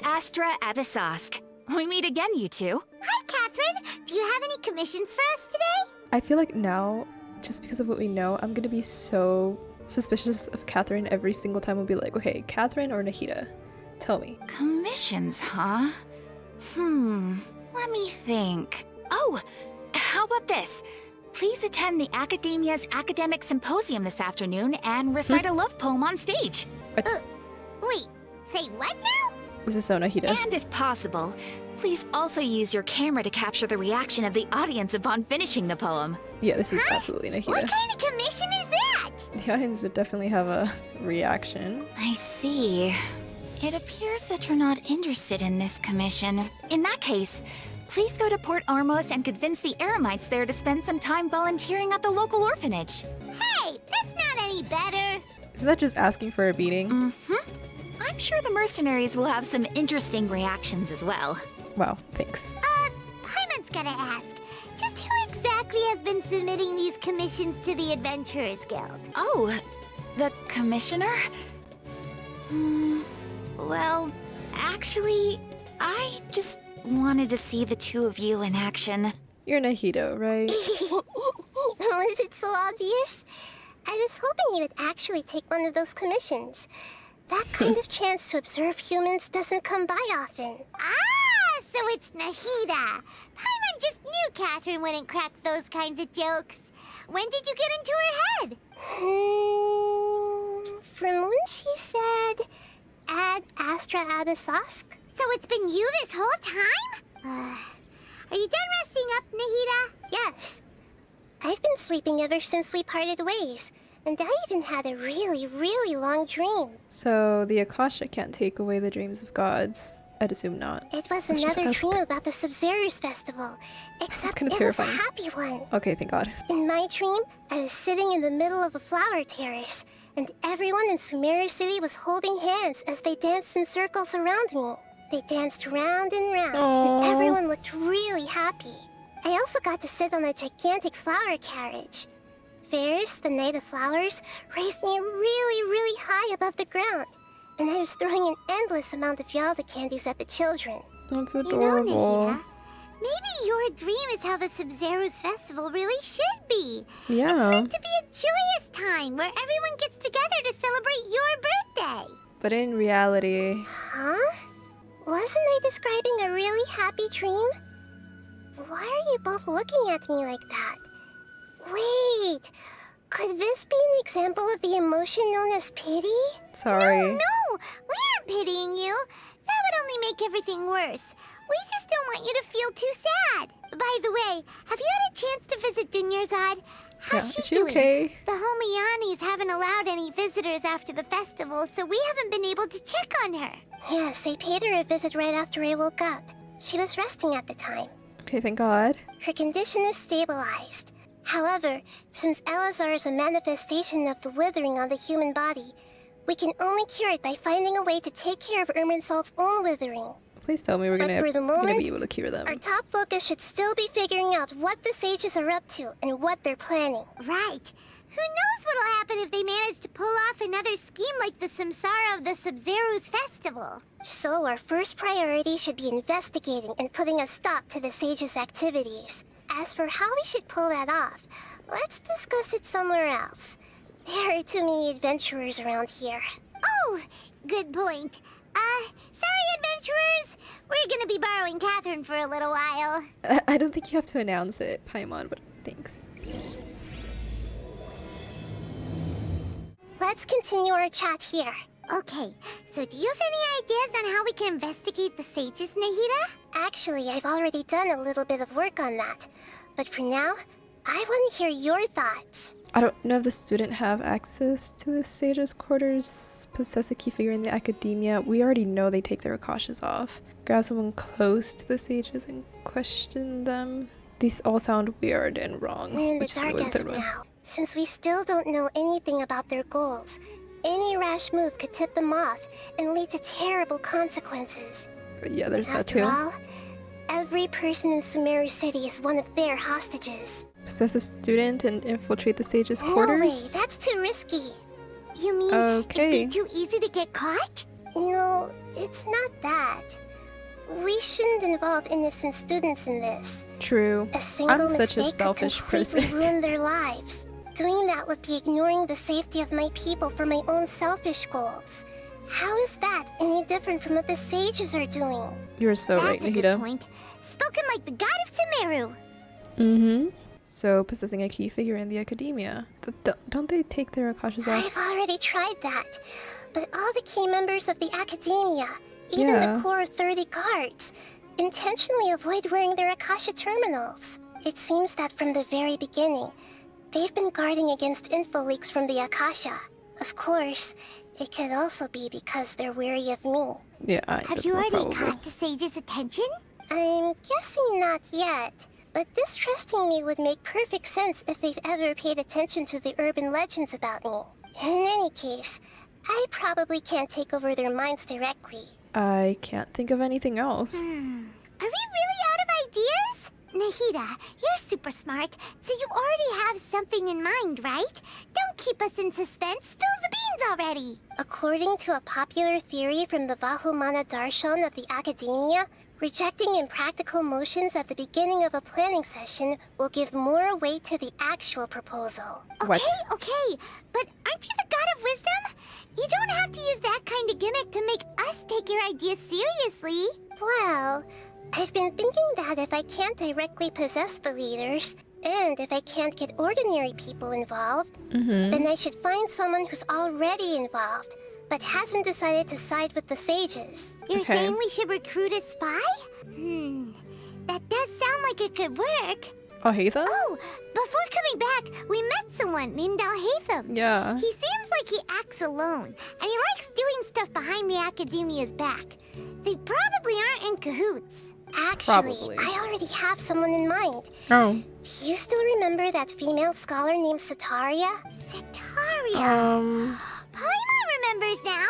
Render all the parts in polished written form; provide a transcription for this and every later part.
Astra Abyssosque. We meet again, you two. Hi, Catherine. Do you have any commissions for us today? I feel like now, just because of what we know, I'm gonna be so suspicious of Catherine every single time. We'll be like, okay, Catherine or Nahida? Tell me. Commissions, huh? Let me think. Oh, how about this? Please attend the Academia's Academic Symposium this afternoon and recite a love poem on stage. Wait, say what now? This is so Nahida. And if possible, please also use your camera to capture the reaction of the audience upon finishing the poem. Yeah, this is absolutely Nahida. What kind of commission is that? The audience would definitely have a reaction. I see. It appears that you're not interested in this commission. In that case, please go to Port Ormos and convince the Eremites there to spend some time volunteering at the local orphanage. Hey, that's not any better. Isn't that just asking for a beating? I'm sure the mercenaries will have some interesting reactions as well. Wow, thanks. Paimon's gotta ask, just who exactly has been submitting these commissions to the Adventurers Guild? Oh, the commissioner? Well, actually, I just wanted to see the two of you in action. You're Nahida, right? Was it so obvious? I was hoping you would actually take one of those commissions. That kind of chance to observe humans doesn't come by often. Ah, so it's Nahida. Paimon just knew Catherine wouldn't crack those kinds of jokes. When did you get into her head? From when she said, Ad Astra Abyssosque. So it's been you this whole time? Are you done resting up, Nahida? Yes. I've been sleeping ever since we parted ways. And I even had a really, really long dream. So the Akasha can't take away the dreams of gods. I'd assume not. It was Let's just another ask. dream about the Sumeru festival, except kinda it was a terrifying. happy one. Okay, thank God. In my dream, I was sitting in the middle of a flower terrace, and everyone in Sumeru City was holding hands as they danced in circles around me. They danced round and round, and Aww. everyone looked really happy. I also got to sit on a gigantic flower carriage. Ferris, the Knight of Flowers, raised me really, really high above the ground, and I was throwing an endless amount of Yalda candies at the children. That's You know, adorable. Nahida, maybe your dream is how the Sub-Zero's festival really should be. It's Yeah, meant to be a joyous time where everyone gets together to celebrate your birthday. but in reality, Huh? Wasn't I describing a really happy dream? Why are you both looking at me like that? Wait, could this be an example of the emotion known as pity? sorry. No, we aren't pitying you. That would only make everything worse. We just don't want you to feel too sad. By the way, have you had a chance to visit Dunyarzad? How's Yeah, she is she doing? okay? The Homianis haven't allowed any visitors after the festival, so we haven't been able to check on her. Yes, I paid her a visit right after I woke up. She was resting at the time. Okay, thank God. Her condition is stabilized. However, since Elazar is a manifestation of the withering on the human body, we can only cure it by finding a way to take care of Irminsul's own withering. Please tell me we're But gonna, for the gonna moment, be able to cure them. Our top focus should still be figuring out what the sages are up to and what they're planning. Right. Who knows what'll happen if they manage to pull off another scheme like the Samsara of the Sub-Zero's festival. So our first priority should be investigating and putting a stop to the sages' activities. As for how we should pull that off, let's discuss it somewhere else. There are too many adventurers around here. Oh, good point. Sorry, adventurers. We're gonna be borrowing Catherine for a little while. I don't think you have to announce it, Paimon, but thanks. Let's continue our chat here. Okay, so do you have any ideas on how we can investigate the sages, Nahida? Actually, I've already done a little bit of work on that. But for now, I want to hear your thoughts. I don't know if the student have access to the sage's quarters. Possess a key figure in the academia. We already know they take their Akashas off. Grab someone close to the sages and question them. These all sound weird and wrong. We're in the Let's just go dark with as the of third one. now. Since we still don't know anything about their goals, any rash move could tip them off and lead to terrible consequences. But yeah, there's that After too. all, every person in Sumeru City is one of their hostages. Possess a student and infiltrate the sage's No way, quarters. that's too risky. You mean Okay. it'd be too easy to get caught? No, it's not that. We shouldn't involve innocent students in this. True. A single I'm such a mistake selfish could completely person. ruin their lives. Doing that would be ignoring the safety of my people for my own selfish goals. How is that any different from what the sages are doing? You're so right, That's a good Nahida. point. Spoken like the god of Sumeru. Mm-hmm. So, possessing a key figure in the academia. Don't they take their akashas off? I've already tried that. But all the key members of the academia, even Yeah. the core 30 guards, intentionally avoid wearing their akasha terminals. It seems that from the very beginning, they've been guarding against info leaks from the akasha. Of course, it could also be because they're wary of me. Yeah, Have that's you more already probable. caught the sage's attention? I'm guessing not yet. But distrusting me would make perfect sense if they've ever paid attention to the urban legends about me. In any case, I probably can't take over their minds directly. I can't think of anything else. Are we really out of ideas? Nahida, you're super smart, so you already have something in mind, right? Don't keep us in suspense. Spill the beans already! According to a popular theory from the Vahumana Darshan of the academia, rejecting impractical motions at the beginning of a planning session will give more weight to the actual proposal. What? Okay, but aren't you the god of wisdom? You don't have to use that kind of gimmick to make us take your ideas seriously. Well, I've been thinking that if I can't directly possess the leaders, and if I can't get ordinary people involved, then I should find someone who's already involved, but hasn't decided to side with the sages. You're Okay. saying we should recruit a spy? That does sound like it could work. Oh, Hatham? Oh, before coming back, we met someone named Alhaitham. Yeah. He seems like he acts alone, and he likes doing stuff behind the academia's back. They probably aren't in cahoots. Actually, Probably. I already have someone in mind. Oh. Do you still remember that female scholar named Sataria? Sataria! Paimon remembers now.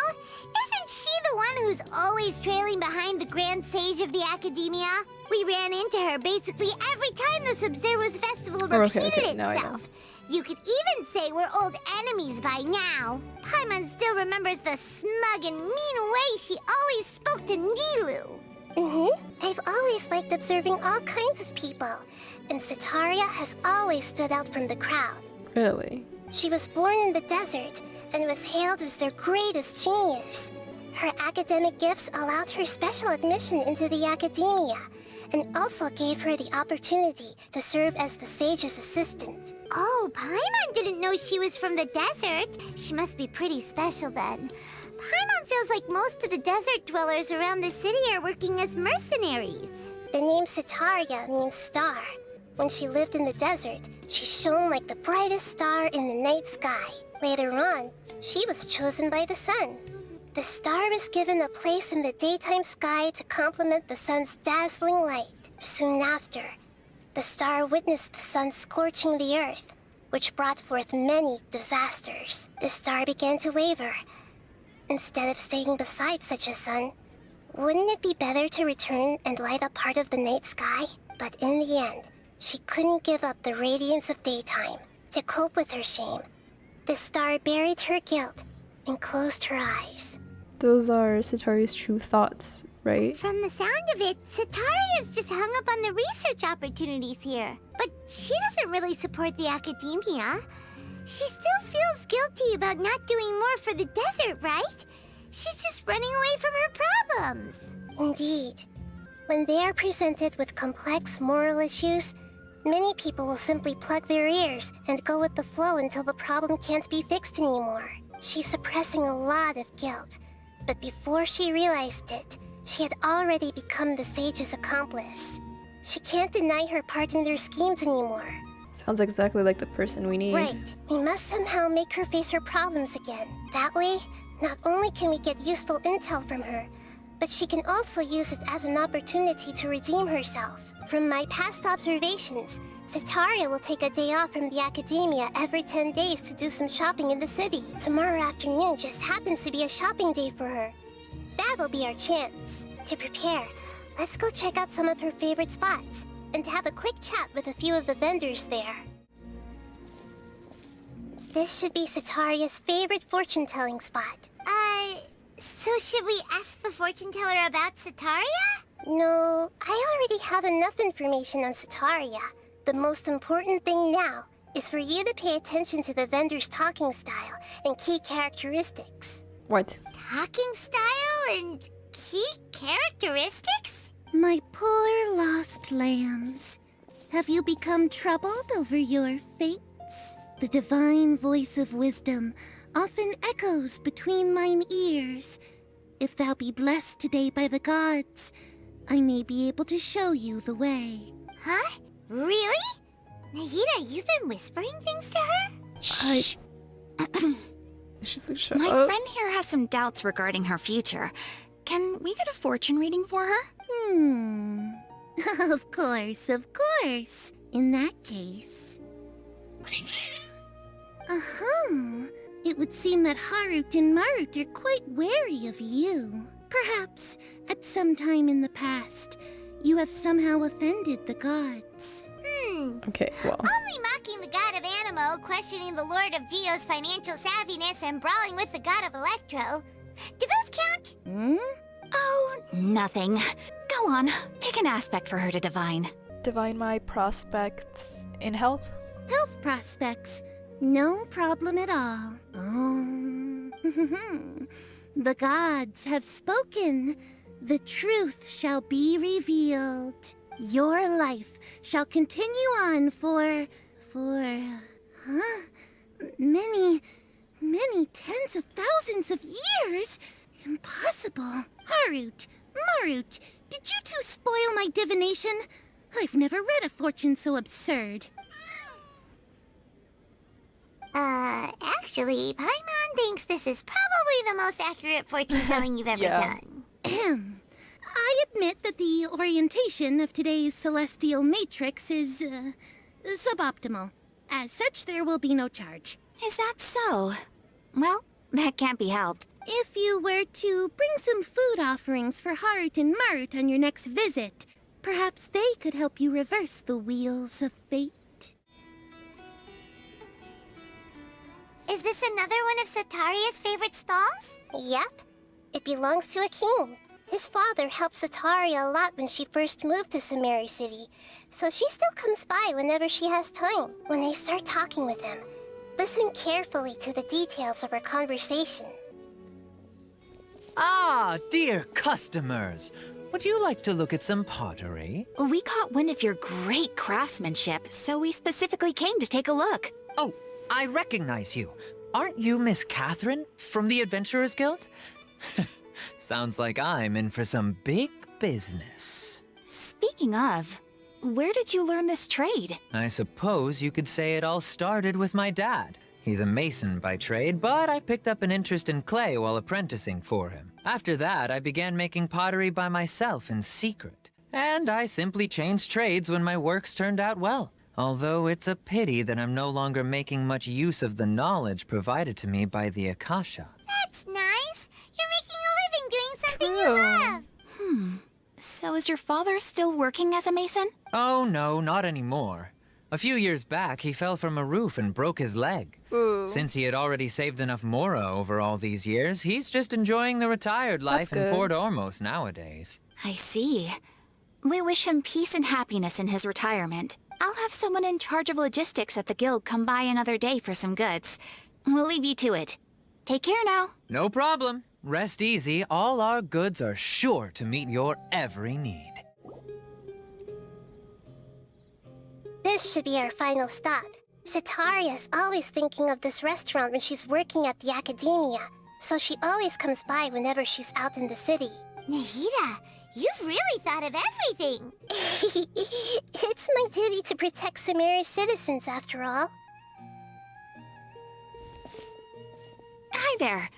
Isn't she the one who's always trailing behind the Grand Sage of the Academia? We ran into her basically every time the Sub-Zero's festival repeated now I know. itself. You could even say we're old enemies by now. Paimon still remembers the smug and mean way she always spoke to Nilu. I've always liked observing all kinds of people, and Sataria has always stood out from the crowd. Really? She was born in the desert and was hailed as their greatest genius. Her academic gifts allowed her special admission into the academia, and also gave her the opportunity to serve as the sage's assistant. Oh, Paimon didn't know she was from the desert. She must be pretty special then. Paimon feels like most of the desert dwellers around the city are working as mercenaries. The name Sataria means star. When she lived in the desert, she shone like the brightest star in the night sky. Later on, she was chosen by the sun. The star was given a place in the daytime sky to complement the sun's dazzling light. Soon after, the star witnessed the sun scorching the earth, which brought forth many disasters. The star began to waver. Instead of staying beside such a sun, wouldn't it be better to return and light up part of the night sky? But in the end, she couldn't give up the radiance of daytime. To cope with her shame, the star buried her guilt and closed her eyes. Those are Satari's true thoughts, right? From the sound of it, Sataria's just hung up on the research opportunities here. But she doesn't really support the academia. She still feels guilty about not doing more for the desert, right? She's just running away from her problems. Indeed. When they are presented with complex moral issues, many people will simply plug their ears and go with the flow until the problem can't be fixed anymore. She's suppressing a lot of guilt, but before she realized it, she had already become the sage's accomplice. She can't deny her part in their schemes anymore. Sounds exactly like the person we need. Right. We must somehow make her face her problems again. That way, not only can we get useful intel from her, but she can also use it as an opportunity to redeem herself. From my past observations, Sataria will take a day off from the academia every 10 days to do some shopping in the city. Tomorrow afternoon just happens to be a shopping day for her. That'll be our chance. To prepare, let's go check out some of her favorite spots and have a quick chat with a few of the vendors there. This should be Sataria's favorite fortune-telling spot. So should we ask the fortune teller about Sataria? No, I already have enough information on Sataria. The most important thing now is for you to pay attention to the vendor's talking style and key characteristics. What? Talking style and key characteristics? My poor lost lambs. Have you become troubled over your fates? The divine voice of wisdom often echoes between mine ears. If thou be blessed today by the gods, I may be able to show you the way. Huh? Really? Nahida, you've been whispering things to her? Shh. She's like, shut My up. friend here has some doubts regarding her future. Can we get a fortune reading for her? Of course, of course. In that case... It would seem that Harut and Marut are quite wary of you. Perhaps, at some time in the past, you have somehow offended the gods. Okay, well. Only mocking the god of Animo, questioning the lord of Geo's financial savviness, and brawling with the god of Electro. Do those count? Oh, nothing. Go on, pick an aspect for her to divine. Divine my prospects in health? Health prospects. No problem at all. The gods have spoken. The truth shall be revealed. Your life shall continue on for many tens of thousands of years? Impossible. Harut, Marut, did you two spoil my divination? I've never read a fortune so absurd. Actually, Paimon thinks this is probably the most accurate fortune telling you've ever Yeah. done. I admit that the orientation of today's celestial matrix is, suboptimal. As such, there will be no charge. Is that so? Well, that can't be helped. If you were to bring some food offerings for Harut and Marut on your next visit, perhaps they could help you reverse the wheels of fate. Is this another one of Sataria's favorite stalls? Yep. It belongs to a king. His father helped Sataria a lot when she first moved to Sumeru City, so she still comes by whenever she has time. When I start talking with him, listen carefully to the details of our conversation. Ah, dear customers. Would you like to look at some pottery? We caught wind of your great craftsmanship, so we specifically came to take a look. Oh, I recognize you. Aren't you Miss Catherine from the Adventurers Guild? Sounds like I'm in for some big business. Speaking of, where did you learn this trade? I suppose you could say it all started with my dad. He's a mason by trade, but I picked up an interest in clay while apprenticing for him. After that, I began making pottery by myself in secret. And I simply changed trades when my works turned out well. Although it's a pity that I'm no longer making much use of the knowledge provided to me by the Akasha. That's nice. You're making a living doing something you True. love. So is your father still working as a mason? Oh no, not anymore. A few years back, he fell from a roof and broke his leg. Ooh. Since he had already saved enough mora over all these years, he's just enjoying the retired life in good. Port Ormos nowadays. I see. We wish him peace and happiness in his retirement. I'll have someone in charge of logistics at the guild come by another day for some goods. We'll leave you to it. Take care now. No problem. Rest easy. All our goods are sure to meet your every need. This should be our final stop. Sataria's always thinking of this restaurant when she's working at the academia, so she always comes by whenever she's out in the city. Nahida, you've really thought of everything! It's my duty to protect Sumeru's citizens, after all. Hi there.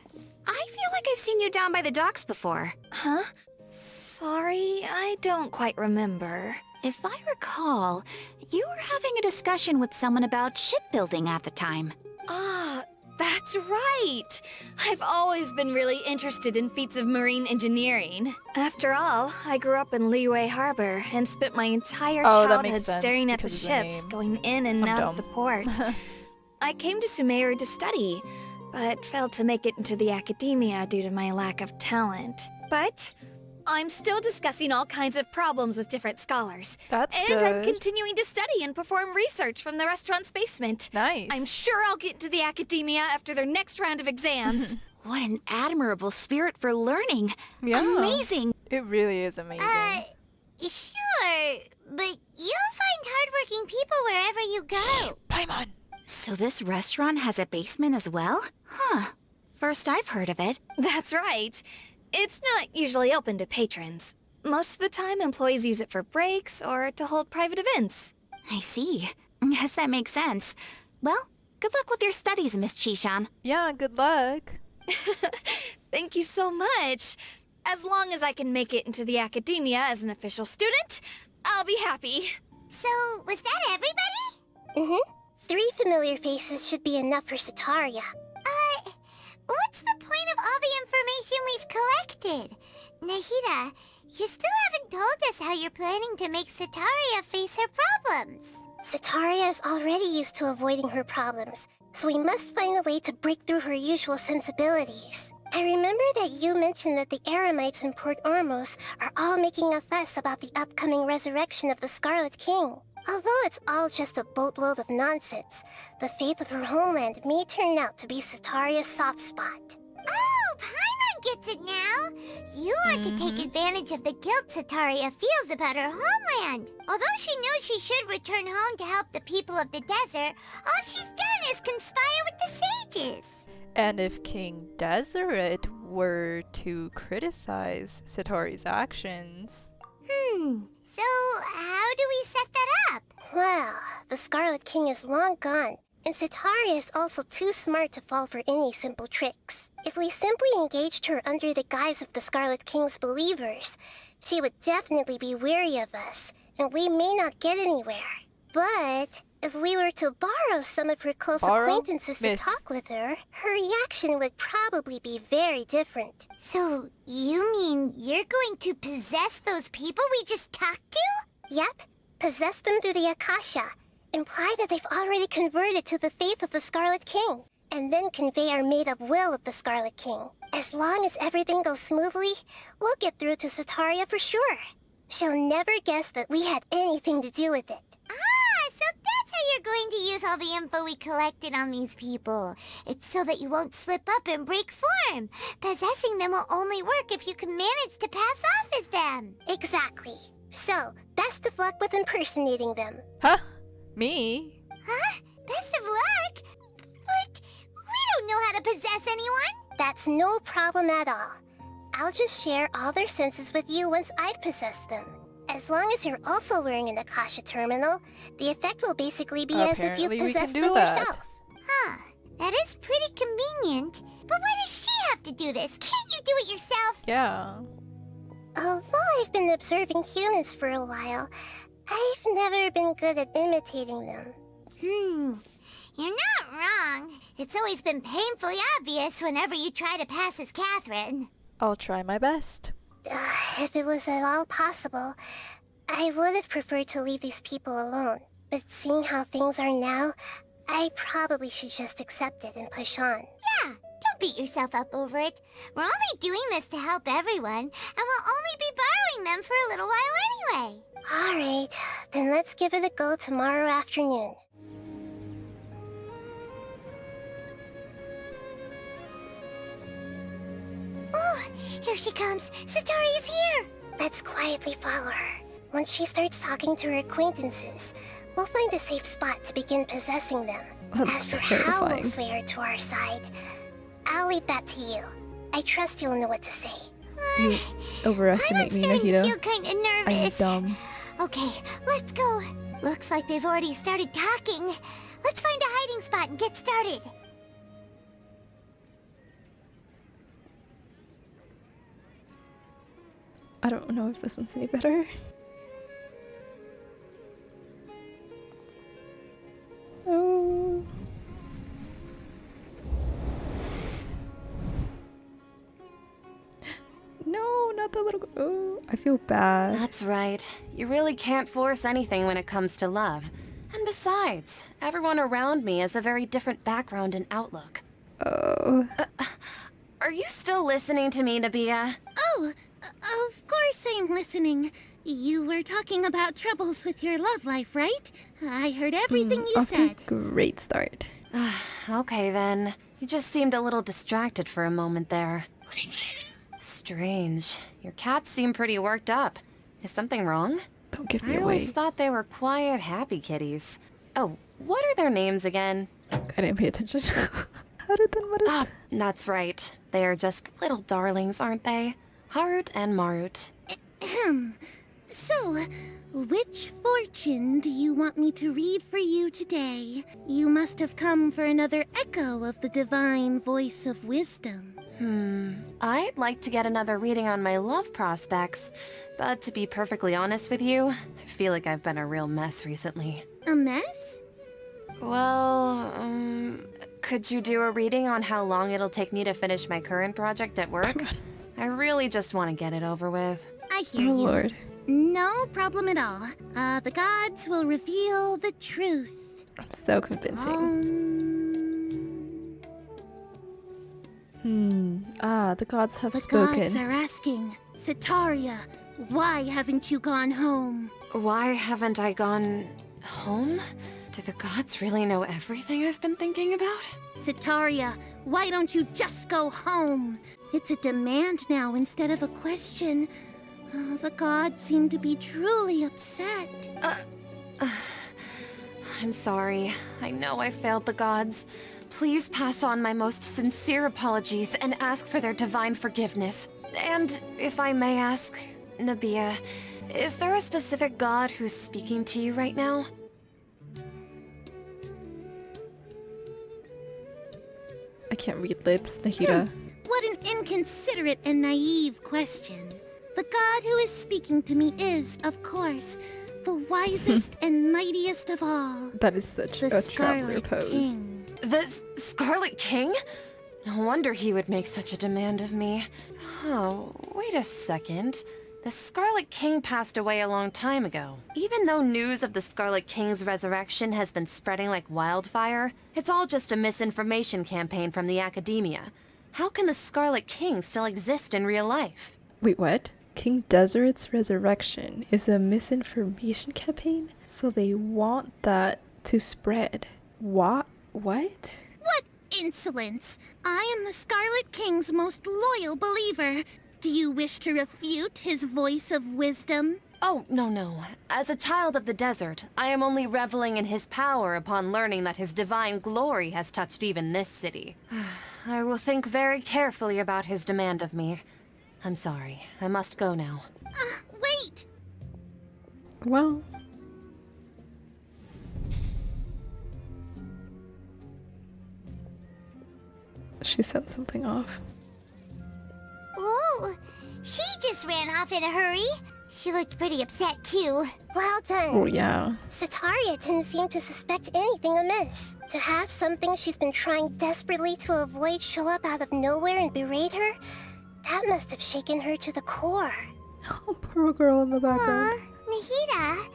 I feel like I've seen you down by the docks before. Huh? Sorry, I don't quite remember. If I recall, you were having a discussion with someone about shipbuilding at the time. Ah, that's right! I've always been really interested in feats of marine engineering. After all, I grew up in Liyue Harbor and spent my entire Oh, that makes childhood sense staring at the because of the ships name. going in and I'm out dumb. of the port. I came to Sumeru to study, but failed to make it into the academia due to my lack of talent. But I'm still discussing all kinds of problems with different scholars. That's and good. I'm continuing to study and perform research from the restaurant's basement. Nice. I'm sure I'll get into the academia after their next round of exams. What an admirable spirit for learning. Yeah. Amazing. It really is amazing. Sure, but you'll find hardworking people wherever you go. Paimon. So this restaurant has a basement as well? Huh. First I've heard of it. That's right. It's not usually open to patrons. Most of the time, employees use it for breaks or to hold private events. I see. Guess that makes sense. Well, good luck with your studies, Miss Chishan. Yeah, good luck. Thank you so much. As long as I can make it into the academia as an official student, I'll be happy. So, was that everybody? 3 familiar faces should be enough for Sataria. What's the point of all the information we've collected? Nahida, you still haven't told us how you're planning to make Sataria face her problems. Sataria is already used to avoiding her problems, so we must find a way to break through her usual sensibilities. I remember that you mentioned that the Eremites in Port Ormos are all making a fuss about the upcoming resurrection of the Scarlet King. Although it's all just a boatload of nonsense, the faith of her homeland may turn out to be Sataria's soft spot. Oh, Paimon gets it now! You want to take advantage of the guilt Sataria feels about her homeland. Although she knows she should return home to help the people of the desert, all she's done is conspire with the sages. And if King Deseret were to criticize Satori's actions... So how do we set that up? Well, the Scarlet King is long gone, and Sataria is also too smart to fall for any simple tricks. If we simply engaged her under the guise of the Scarlet King's believers, she would definitely be wary of us, and we may not get anywhere. But if we were to borrow some of her close acquaintances to talk with her, her reaction would probably be very different. So, you mean you're going to possess those people we just talked to? Yep. Possess them through the Akasha. Imply that they've already converted to the faith of the Scarlet King, and then convey our made-up will of the Scarlet King. As long as everything goes smoothly, we'll get through to Sataria for sure. She'll never guess that we had anything to do with it. So that's how you're going to use all the info we collected on these people. It's so that you won't slip up and break form. Possessing them will only work if you can manage to pass off as them. Exactly. So, best of luck with impersonating them. Huh? Me? Huh? Best of luck? But we don't know how to possess anyone. That's no problem at all. I'll just share all their senses with you once I've possessed them. As long as you're also wearing an Akasha terminal, the effect will basically be as if you've possessed them yourself. Huh. That is pretty convenient. But why does she have to do this? Can't you do it yourself? Yeah. Although I've been observing humans for a while, I've never been good at imitating them. You're not wrong. It's always been painfully obvious whenever you try to pass as Catherine. I'll try my best. If it was at all possible, I would have preferred to leave these people alone. But seeing how things are now, I probably should just accept it and push on. Yeah, don't beat yourself up over it. We're only doing this to help everyone, and we'll only be borrowing them for a little while anyway. Alright, then let's give it a go tomorrow afternoon. Oh, here she comes. Sataria's here. Let's quietly follow her. Once she starts talking to her acquaintances, we'll find a safe spot to begin possessing them. As for how we'll sway her to our side, I'll leave that to you. I trust you'll know what to say. You overestimate me, Nahida. I feel kind of nervous. I'm dumb. Okay, let's go. Looks like they've already started talking. Let's find a hiding spot and get started. I don't know if this one's any better. Oh. No, not the little... Oh, I feel bad. That's right. You really can't force anything when it comes to love. And besides, everyone around me has a very different background and outlook. Oh. Are you still listening to me, Nabia? Oh, of course I'm listening. You were talking about troubles with your love life, right? I heard everything you Off to said. a great start. Okay then. You just seemed a little distracted for a moment there. Strange. Your cats seem pretty worked up. Is something wrong? Don't give me I away. always thought they were quiet, happy kitties. Oh, what are their names again? I didn't pay attention. What is Ah, that's right. They are just little darlings, aren't they? Harut and Marut. Ahem. So, which fortune do you want me to read for you today? You must have come for another echo of the divine voice of wisdom. I'd like to get another reading on my love prospects, but to be perfectly honest with you, I feel like I've been a real mess recently. A mess? Well, could you do a reading on how long it'll take me to finish my current project at work? I really just want to get it over with. I Oh hear you. lord. No problem at all. The gods will reveal the truth. So convincing. The gods have The spoken. gods are asking, Sitaria, why haven't you gone home? Why haven't I gone home? Do the gods really know everything I've been thinking about? Sitaria, why don't you just go home? It's a demand now instead of a question. The gods seem to be truly upset. I'm sorry. I know I failed the gods. Please pass on my most sincere apologies and ask for their divine forgiveness. And if I may ask, Nabia, is there a specific god who's speaking to you right now? I can't read lips, Nahida. What an inconsiderate and naive question. The god who is speaking to me is, of course, the wisest and mightiest of all, That is such the a traveler Scarlet pose. King. The Scarlet King? No wonder he would make such a demand of me. Oh, wait a second. The Scarlet King passed away a long time ago. Even though news of the Scarlet King's resurrection has been spreading like wildfire, it's all just a misinformation campaign from the academia. How can the Scarlet King still exist in real life? Wait, what? King Desert's resurrection is a misinformation campaign? So they want that to spread. What? What? What insolence! I am the Scarlet King's most loyal believer. Do you wish to refute his voice of wisdom? Oh, no. As a child of the desert, I am only reveling in his power upon learning that his divine glory has touched even this city. I will think very carefully about his demand of me. I'm sorry. I must go now. Wait! Well. She sent something off. Oh, she just ran off in a hurry. She looked pretty upset too. Well done. Oh yeah. Sitaria didn't seem to suspect anything amiss. To have something she's been trying desperately to avoid show up out of nowhere and berate her, that must have shaken her to the core. Oh, poor girl in the background. Nahida,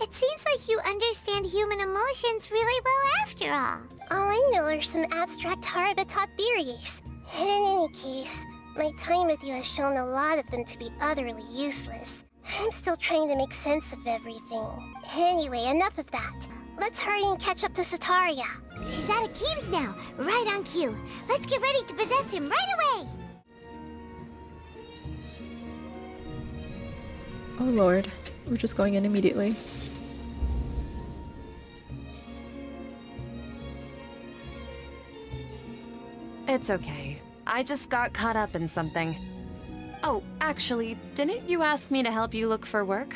it seems like you understand human emotions really well after all. All I know are some abstract Harava-taught theories. And in any case, my time with you has shown a lot of them to be utterly useless. I'm still trying to make sense of everything. Anyway, enough of that. Let's hurry and catch up to Sitaria. She's at Akeem's now, right on cue. Let's get ready to possess him right away! Oh lord. We're just going in immediately. It's okay. I just got caught up in something. Oh, actually, didn't you ask me to help you look for work?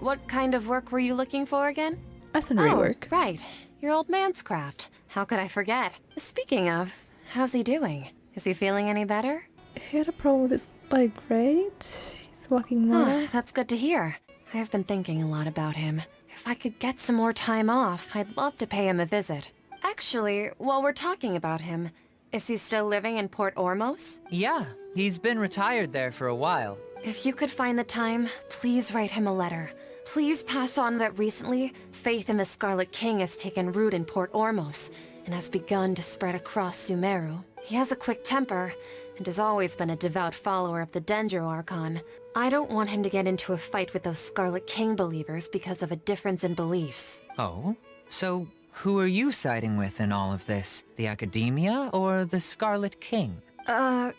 What kind of work were you looking for again? Masonry work. Right. Your old man's craft. How could I forget? Speaking of, how's he doing? Is he feeling any better? He had a problem with his leg, right? He's walking more. That's good to hear. I have been thinking a lot about him. If I could get some more time off, I'd love to pay him a visit. Actually, while we're talking about him, is he still living in Port Ormos? Yeah, he's been retired there for a while. If you could find the time, please write him a letter. Please pass on that recently, faith in the Scarlet King has taken root in Port Ormos, and has begun to spread across Sumeru. He has a quick temper, and has always been a devout follower of the Dendro Archon. I don't want him to get into a fight with those Scarlet King believers because of a difference in beliefs. Oh? So, who are you siding with in all of this? The Academia or the Scarlet King? I'm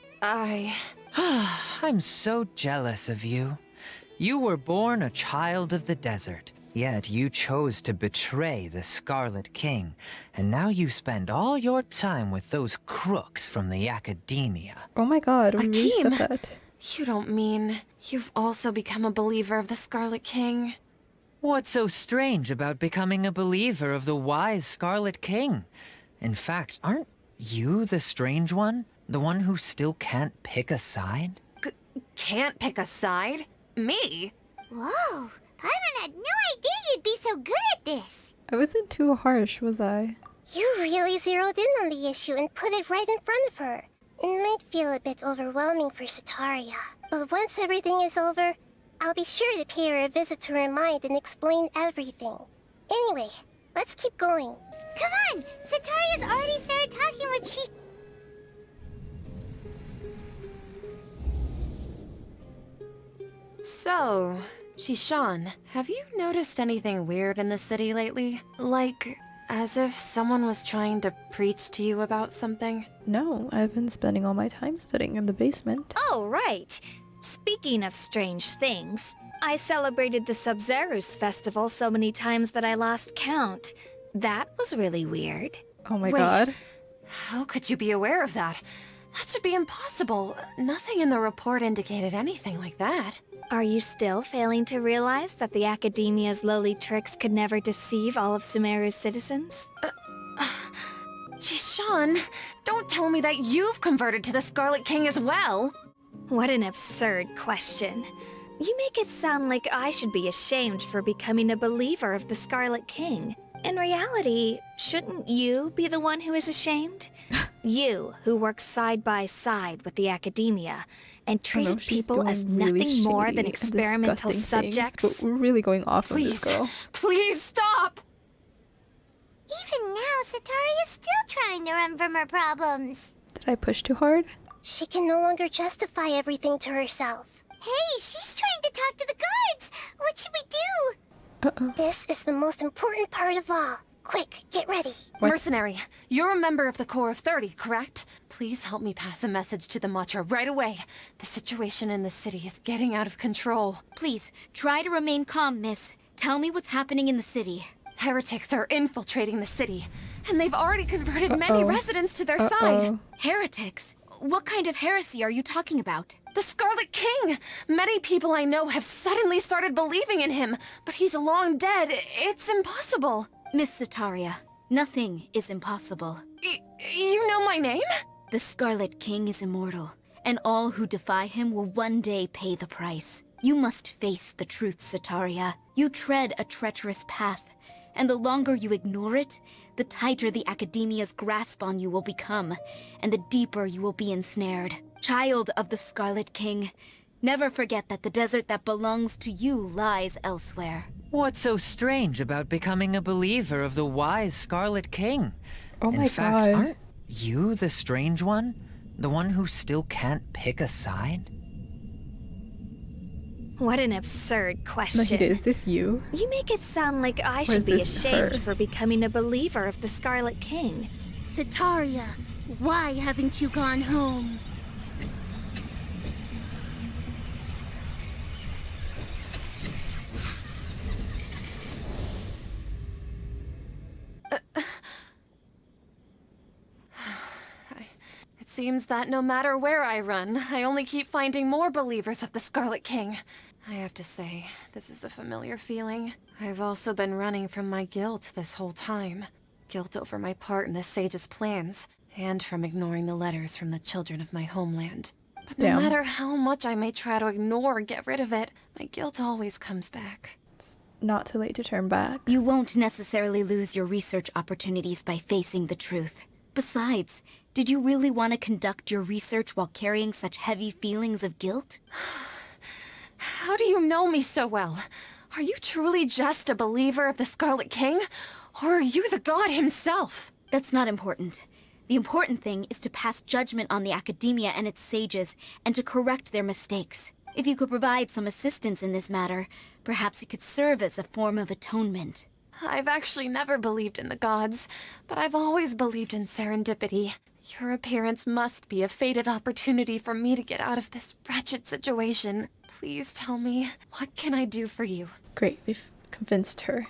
so jealous of you. You were born a child of the desert, yet you chose to betray the Scarlet King, and now you spend all your time with those crooks from the Academia. Oh my god, we really Akeem! said that. You don't mean you've also become a believer of the Scarlet King? What's so strange about becoming a believer of the wise Scarlet King? In fact, aren't you the strange one? The one who still can't pick a side? Can't pick a side? Me? Whoa, Paimon had no idea you'd be so good at this. I wasn't too harsh, was I? You really zeroed in on the issue and put it right in front of her. It might feel a bit overwhelming for Sataria, but once everything is over, I'll be sure to pay her a visit to her mind and explain everything. Anyway, let's keep going. Come on! Sataria's already started talking when she... So, Shishan, have you noticed anything weird in the city lately? Like, as if someone was trying to preach to you about something? No, I've been spending all my time studying in the basement. Oh, right. Speaking of strange things, I celebrated the Sub-Zero's festival so many times that I lost count. That was really weird. Oh my Wait. god. How could you be aware of that? That should be impossible. Nothing in the report indicated anything like that. Are you still failing to realize that the Academia's lowly tricks could never deceive all of Sumeru's citizens? Shishan, don't tell me that you've converted to the Scarlet King as well! What an absurd question. You make it sound like I should be ashamed for becoming a believer of the Scarlet King. In reality, shouldn't you be the one who is ashamed? You, who works side by side with the Academia, and treated people as nothing more than experimental subjects. But we're really going off on this girl. Please stop! Even now, Sataria's still trying to run from her problems. Did I push too hard? She can no longer justify everything to herself. Hey, she's trying to talk to the guards! What should we do? Uh-oh. This is the most important part of all. Quick, get ready. What? Mercenary, you're a member of the Corps of 30, correct? Please help me pass a message to the Matra right away. The situation in the city is getting out of control. Please, try to remain calm, miss. Tell me what's happening in the city. Heretics are infiltrating the city, and they've already converted many residents to their side. Heretics? What kind of heresy are you talking about? The Scarlet King! Many people I know have suddenly started believing in him, but he's long dead. It's impossible. Miss Sataria, nothing is impossible. You know my name? The Scarlet King is immortal, and all who defy him will one day pay the price. You must face the truth, Sataria. You tread a treacherous path, and the longer you ignore it, the tighter the Academia's grasp on you will become, and the deeper you will be ensnared. Child of the Scarlet King, never forget that the desert that belongs to you lies elsewhere. What's so strange about becoming a believer of the wise Scarlet King? Oh my In fact, god. aren't you the strange one? The one who still can't pick a side? What an absurd question. Nahida, is this you? You make it sound like I Or should is be this ashamed her? for becoming a believer of the Scarlet King. Sataria, why haven't you gone home? It seems that no matter where I run, I only keep finding more believers of the Scarlet King. I have to say, this is a familiar feeling. I've also been running from my guilt this whole time. Guilt over my part in the Sage's plans, and from ignoring the letters from the children of my homeland. But no Damn. matter how much I may try to ignore or get rid of it, my guilt always comes back. Not too late to turn back. You won't necessarily lose your research opportunities by facing the truth. Besides, did you really want to conduct your research while carrying such heavy feelings of guilt? How do you know me so well? Are you truly just a believer of the Scarlet King? Or are you the god himself? That's not important. The important thing is to pass judgment on the academia and its sages, and to correct their mistakes. If you could provide some assistance in this matter, perhaps it could serve as a form of atonement. I've actually never believed in the gods, but I've always believed in serendipity. Your appearance must be a fated opportunity for me to get out of this wretched situation. Please tell me, what can I do for you? Great, we've convinced her.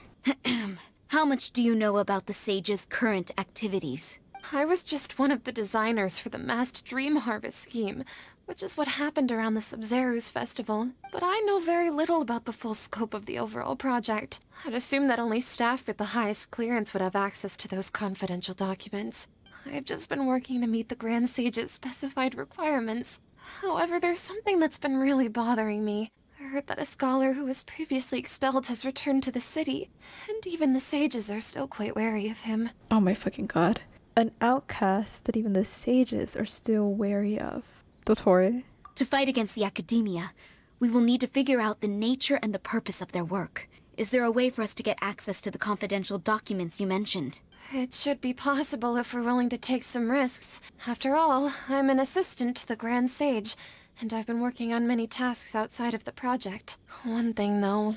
How much do you know about the sage's current activities? I was just one of the designers for the masked dream harvest scheme, which is what happened around the Sumeru's festival. But I know very little about the full scope of the overall project. I'd assume that only staff with the highest clearance would have access to those confidential documents. I've just been working to meet the Grand Sage's specified requirements. However, there's something that's been really bothering me. I heard that a scholar who was previously expelled has returned to the city, and even the sages are still quite wary of him. Oh my fucking god. An outcast that even the sages are still wary of. Dottore? To fight against the academia, we will need to figure out the nature and the purpose of their work. Is there a way for us to get access to the confidential documents you mentioned? It should be possible if we're willing to take some risks. After all, I'm an assistant to the Grand Sage, and I've been working on many tasks outside of the project. One thing, though,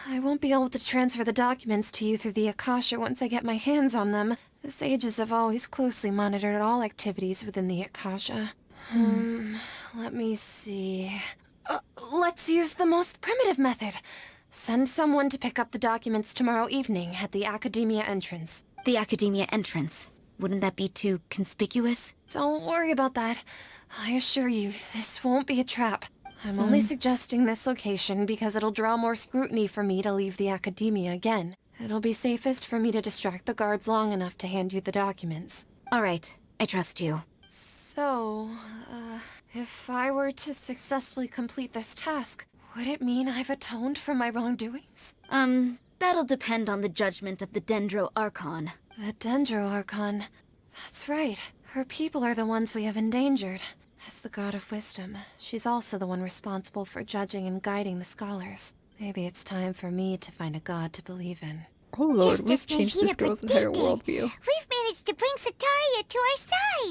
I won't be able to transfer the documents to you through the Akasha once I get my hands on them. The sages have always closely monitored all activities within the Akasha. Let me see. Let's use the most primitive method. Send someone to pick up the documents tomorrow evening at the Academia entrance. The academia entrance. Wouldn't that be too conspicuous? Don't worry about that. I assure you, this won't be a trap. I'm only suggesting this location because it'll draw more scrutiny for me to leave the Academia again. It'll be safest for me to distract the guards long enough to hand you the documents. All right, I trust you. So, if I were to successfully complete this task, would it mean I've atoned for my wrongdoings? That'll depend on the judgment of the Dendro Archon. The Dendro Archon. That's right. Her people are the ones we have endangered. As the god of wisdom, she's also the one responsible for judging and guiding the scholars. Maybe it's time for me to find a god to believe in. Oh lord, we've Just as changed this Nahida girl's entire predicted, worldview. We've managed to bring Sataria to our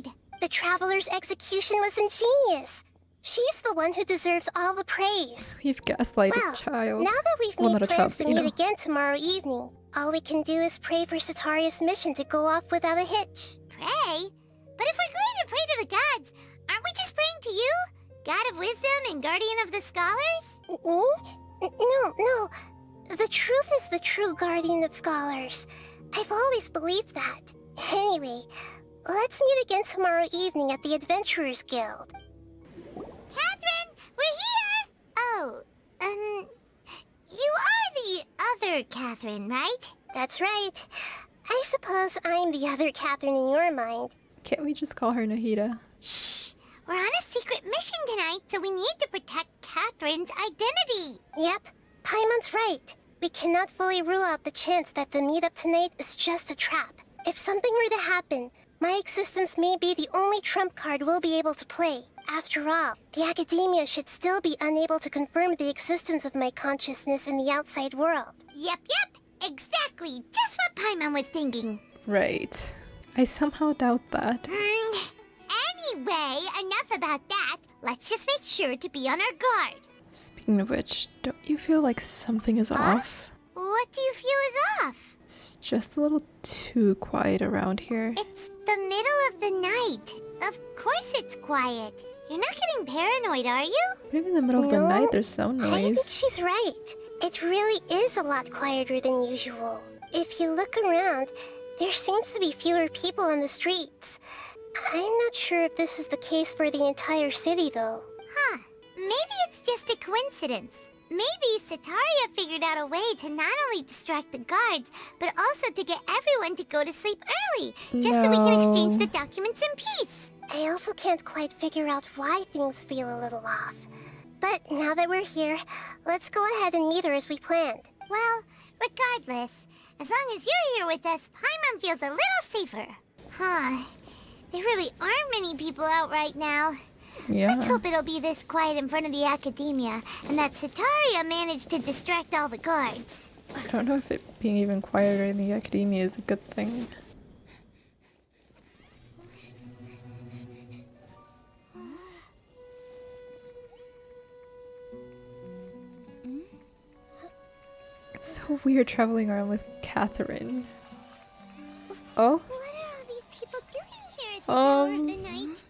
side! The Traveler's execution was ingenious. She's the one who deserves all the praise. We've gaslighted Well, a child. now that we've Well, made not a plans child, to but, you meet know. again tomorrow evening, all we can do is pray for Sataria's mission to go off without a hitch. Pray? But if we're going to pray to the gods, aren't we just praying to you? God of wisdom and guardian of the scholars? No. The truth is the true guardian of scholars. I've always believed that. Anyway, let's meet again tomorrow evening at the Adventurers Guild. Catherine, we're here! Oh, you are the other Catherine, right? That's right. I suppose I'm the other Catherine in your mind. Can't we just call her Nahida? Shh! We're on a secret mission tonight, so we need to protect Catherine's identity. Yep, Paimon's right. We cannot fully rule out the chance that the meetup tonight is just a trap. If something were to happen, my existence may be the only trump card we'll be able to play. After all, the academia should still be unable to confirm the existence of my consciousness in the outside world. Yep. Exactly. Just what Paimon was thinking. Right. I somehow doubt that. Anyway, enough about that. Let's just make sure to be on our guard. Speaking of which, don't you feel like something is off? What do you feel is off? It's just a little too quiet around here. It's the middle of the night. Of course it's quiet. You're not getting paranoid, are you? But even in the middle of the No, night, there's no I think noise. she's right. It really is a lot quieter than usual. If you look around, there seems to be fewer people on the streets. I'm not sure if this is the case for the entire city, though. Huh. Maybe it's just a coincidence. Maybe Sataria figured out a way to not only distract the guards, but also to get everyone to go to sleep early, just so we can exchange the documents in peace. I also can't quite figure out why things feel a little off. But now that we're here, let's go ahead and meet her as we planned. Well, regardless, as long as you're here with us, Paimon feels a little safer. Huh. There really aren't many people out right now. Yeah. Let's hope it'll be this quiet in front of the academia, and that Sataria managed to distract all the guards. I don't know if it being even quieter in the academia is a good thing. so weird traveling around with Catherine. Oh? What are all these people doing here at this hour of the night?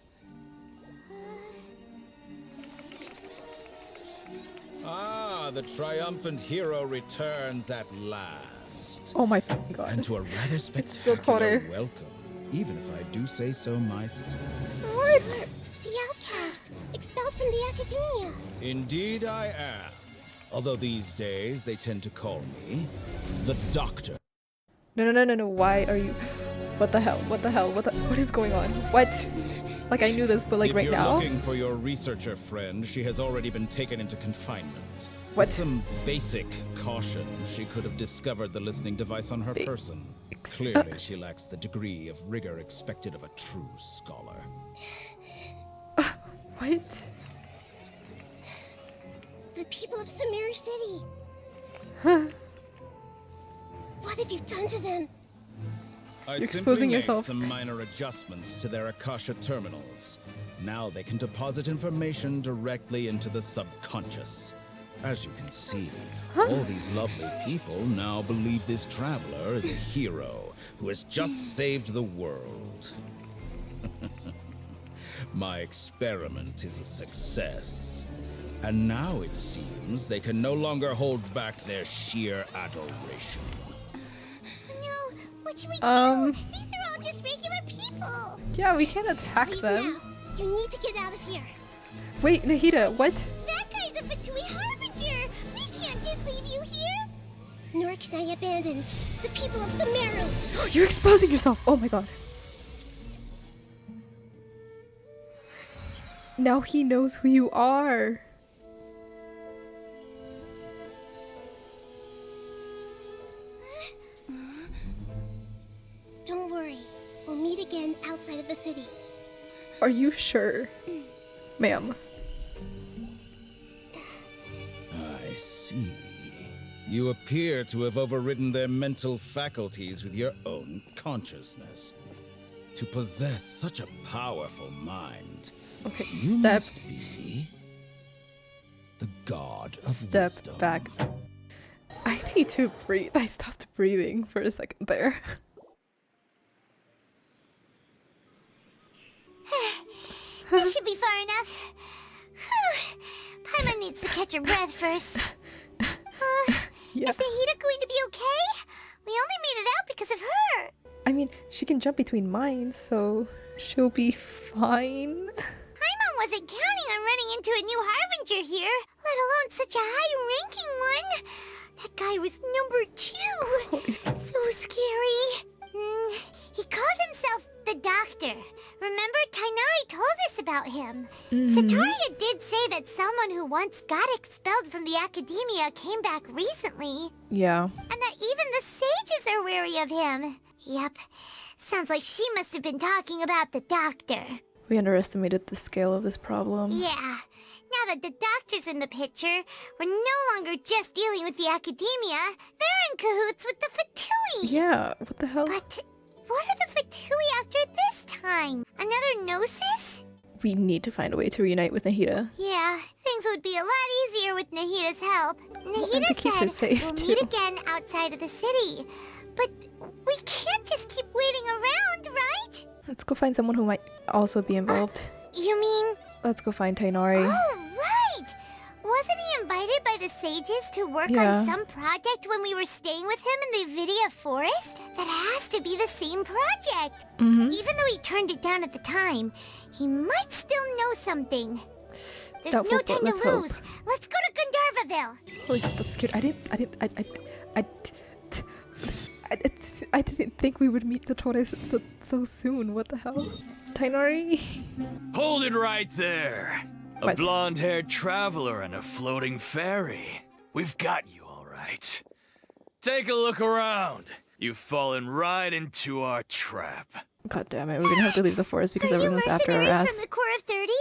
Ah, the triumphant hero returns at last. Oh my god. And to a rather spilled spectacular water. welcome, even if I do say so myself. What? The outcast, expelled from the academia. Indeed I am. Although these days they tend to call me the Doctor. No. Why are you... What the hell? What is going on? What? Like, I knew this, but like If right you're now? looking for your researcher friend, she has already been taken into confinement. What? With some basic caution, she could have discovered the listening device on her person. Clearly, she lacks the degree of rigor expected of a true scholar. What? The people of Sumeru City. Huh. What have you done to them? I You're simply exposing made yourself. some minor adjustments to their Akasha terminals. Now they can deposit information directly into the subconscious. As you can see, all these lovely people now believe this traveler is a hero who has just saved the world. My experiment is a success. And now it seems they can no longer hold back their sheer adoration. No, what should we do? These are all just regular people. Yeah, we can't attack Leave them. now. You need to get out of here. Wait, Nahida, what? That guy's a Fatui Harbinger. We can't just leave you here. Nor can I abandon the people of Sumeru. You're exposing yourself! Oh my god. Now he knows who you are. Don't worry. We'll meet again outside of the city. Are you sure? Ma'am. I see. You appear to have overridden their mental faculties with your own consciousness. To possess such a powerful mind, Okay, you step. must be the god of Step wisdom. back. I need to breathe. I stopped breathing for a second there. This should be far enough. Whew. Paimon needs to catch her breath first. Yeah. Is Nahida going to be okay? We only made it out because of her. I mean, she can jump between mines, so she'll be fine. Paimon wasn't counting on running into a new Harbinger here, let alone such a high-ranking one. That guy was number 2. So scary. He called himself the Doctor. Remember, Tainari told us about him. Sataria did say that someone who once got expelled from the academia came back recently. Yeah. And that even the sages are wary of him. Yep. Sounds like she must have been talking about the Doctor. We underestimated the scale of this problem. Yeah. Now that the Doctor's in the picture, we're no longer just dealing with the academia. They're in cahoots with the Fatui. Yeah, what the hell? But what are the Fatui after this time? Another Gnosis? We need to find a way to reunite with Nahida. Yeah, things would be a lot easier with Nahida's help. and Nahida to keep her said safe, we'll too. meet again outside of the city. But we can't just keep waiting around, right? Let's go find someone who might also be involved. You mean... Let's go find Tainari. Oh, right! Wasn't he invited by the sages to work Yeah. on some project when we were staying with him in the Vidia forest? That has to be the same project. Even though he turned it down at the time, he might still know something. There's Doubtful, no time but let's to hope. lose. Let's go to Gandharvaville. Holy, that's scared. I didn't think we would meet the tortoise so soon. What the hell? Tainari? Hold it right there. A What? blonde-haired traveler and a floating fairy. We've got you all right. Take a look around. You've fallen right into our trap. God damn it, we're gonna have to leave the forest because Are you everyone's after our mercenaries ass. from the Corps of 30?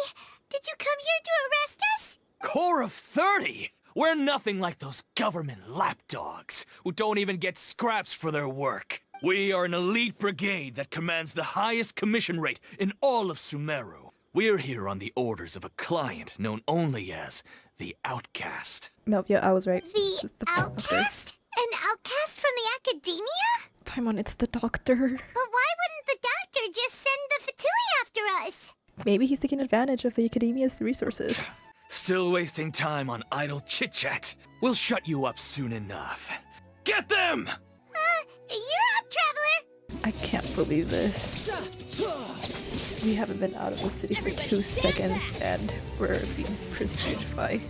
Did you come here to arrest us? Corps of 30? We're nothing like those government lapdogs who don't even get scraps for their work. We are an elite brigade that commands the highest commission rate in all of Sumeru. We're here on the orders of a client known only as the Outcast. Nope, yeah, I was right. The It's the- okay. outcast? An outcast from the academia? Paimon, it's the doctor. But why wouldn't the doctor just send the Fatui after us? Maybe he's taking advantage of the academia's resources. Still wasting time on idle chit-chat. We'll shut you up soon enough. Get them! You're up, Traveler! I can't believe this. We haven't been out of the city for 2 seconds and we're being persecuted by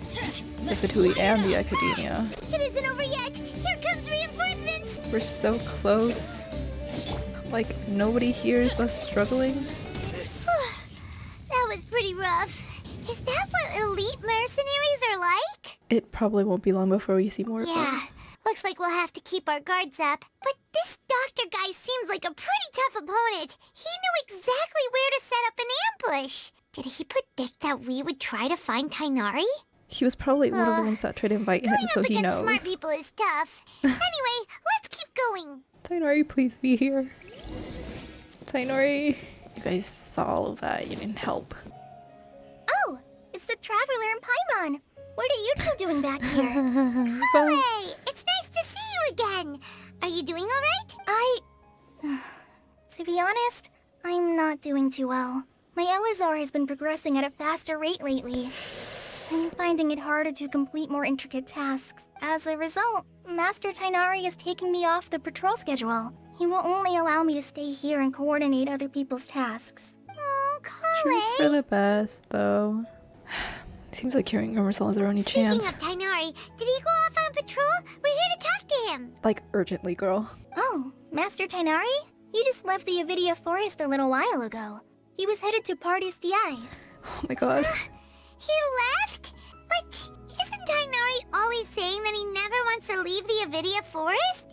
the Fatui and the academia. It isn't over yet! Here comes reinforcements! We're so close. Like, nobody here is us struggling. That was pretty rough. Is that what elite mercenaries are like? It probably won't be long before we see more of them. Yeah, looks like we'll have to keep our guards up. But this doctor guy seems like a pretty tough opponent. He knew exactly where to set up an ambush. Did he predict that we would try to find Tainari? He was probably one of the ones that tried to invite him, so he Going up knows. against smart people is tough. Anyway, let's keep going. Tainari, please be here. Tainari. You guys saw all of that. You didn't help. Oh, it's the Traveler and Paimon. What are you two doing back here? Well, Hey, it's nice to see you again. Are you doing alright? To be honest, I'm not doing too well. My Elazar has been progressing at a faster rate lately. I'm finding it harder to complete more intricate tasks. As a result, Master Tainari is taking me off the patrol schedule. He will only allow me to stay here and coordinate other people's tasks. Oh, sure it's for the best, though. Seems like hearing rumors is our only chance. Speaking of Tainari, did he go off on patrol? We're here to talk to him. Like, urgently, girl. Oh, Master Tainari? He just left the Avidia Forest a little while ago. He was headed to Party's DI. Oh my god. He left? But isn't Tainari always saying that he never wants to leave the Avidia Forest?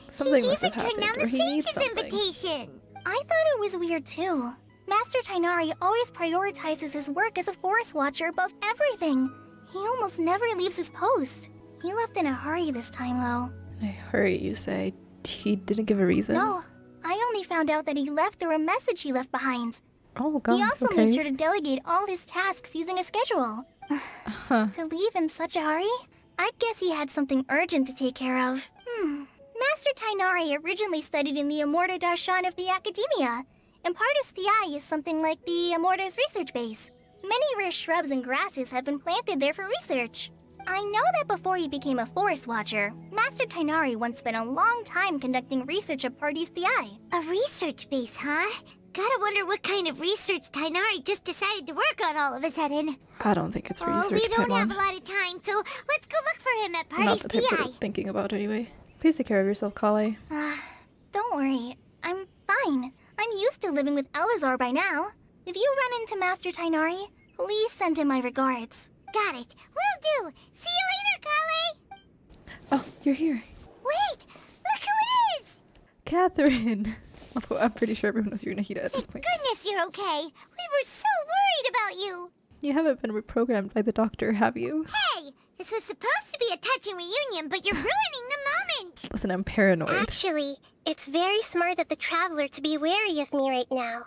Something He must have even turned happened, down or the he needs Sage's something. invitation. I thought it was weird too. Master Tainari always prioritizes his work as a forest watcher above everything. He almost never leaves his post. He left in a hurry this time, though. I hurry, you say. He didn't give a reason? No, I only found out that he left through a message he left behind. Oh god, He also okay. made sure to delegate all his tasks using a schedule. Huh. To leave in such a hurry? I'd guess he had something urgent to take care of. Master Tainari originally studied in the Amorta Darshan of the Academia. Impartus DI is something like the Amorta's research base. Many rare shrubs and grasses have been planted there for research. I know that before he became a forest watcher, Master Tainari once spent a long time conducting research at Party's DI. A research base, huh? Gotta wonder what kind of research Tainari just decided to work on all of a sudden. I don't think it's research, We don't have Paimon. a lot of time, so let's go look for him at Not Party's the type DI. we're thinking about anyway. Please take care of yourself, Kale. Don't worry. I'm fine. I'm used to living with Elazar by now. If you run into Master Tainari, please send him my regards. Got it. Will do. See you later, Kale. Oh, you're here. Wait, look who it is. Catherine! Although I'm pretty sure everyone knows you're Nahida at this point. Goodness, you're okay. We were so worried about you. You haven't been reprogrammed by the doctor, have you? Hey, this was supposed to be a touching reunion, but you're ruining the moment. Listen, I'm paranoid. Actually, it's very smart of the Traveler to be wary of me right now.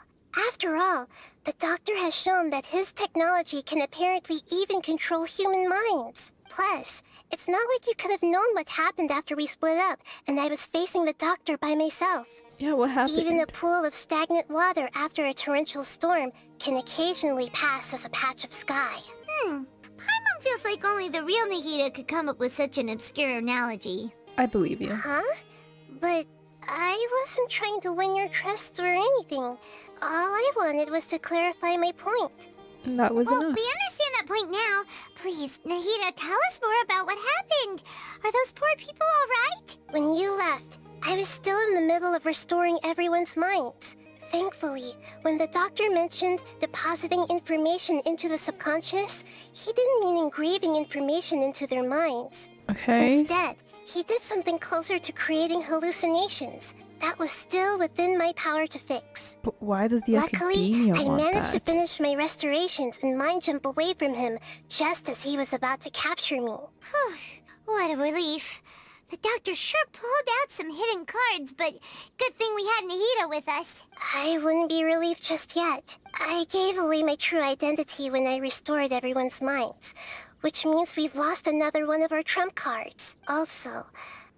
After all, the Doctor has shown that his technology can apparently even control human minds. Plus, it's not like you could have known what happened after we split up and I was facing the Doctor by myself. Yeah, what happened? Even a pool of stagnant water after a torrential storm can occasionally pass as a patch of sky. Paimon feels like only the real Nahida could come up with such an obscure analogy. I believe you. Huh? But I wasn't trying to win your trust or anything. All I wanted was to clarify my point. That was Well, enough. we understand that point now. Please, Nahida, tell us more about what happened. Are those poor people all right? When you left, I was still in the middle of restoring everyone's minds. Thankfully, when the doctor mentioned depositing information into the subconscious, he didn't mean engraving information into their minds. Okay. Instead, he did something closer to creating hallucinations. That was still within my power to fix. But why does the Luckily, academia I want managed to that? finish my restorations and mind jump away from him just as he was about to capture me. What a relief. The doctor sure pulled out some hidden cards, but good thing we had Nahida with us. I wouldn't be relieved just yet. I gave away my true identity when I restored everyone's minds, which means we've lost another one of our trump cards. Also,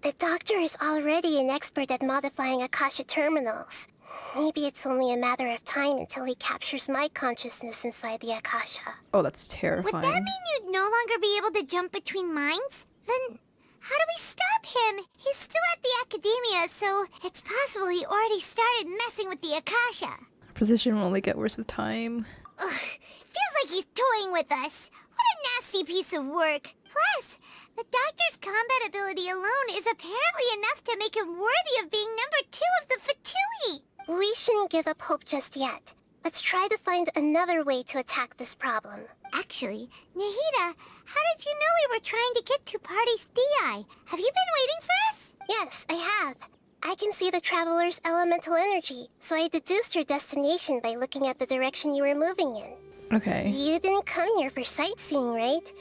The doctor is already an expert at modifying Akasha terminals. Maybe it's only a matter of time until he captures my consciousness inside the Akasha. Oh, that's Would terrifying. that mean you'd no longer be able to jump between minds? Then how do we stop him? He's still at the Academia, so it's possible he already started messing with the Akasha. Our position will only get worse with time. Ugh, feels like he's toying with us. What a nasty piece of work. Plus, the doctor's combat ability alone is apparently enough to make him worthy of being number 2 of the Fatui. We shouldn't give up hope just yet. Let's try to find another way to attack this problem. Actually, Nahida, how did you know we were trying to get to Party's DI? Have you been waiting for us? Yes, I have. I can see the Traveler's elemental energy, so I deduced your destination by looking at the direction you were moving in. Okay. You didn't come here for sightseeing, right?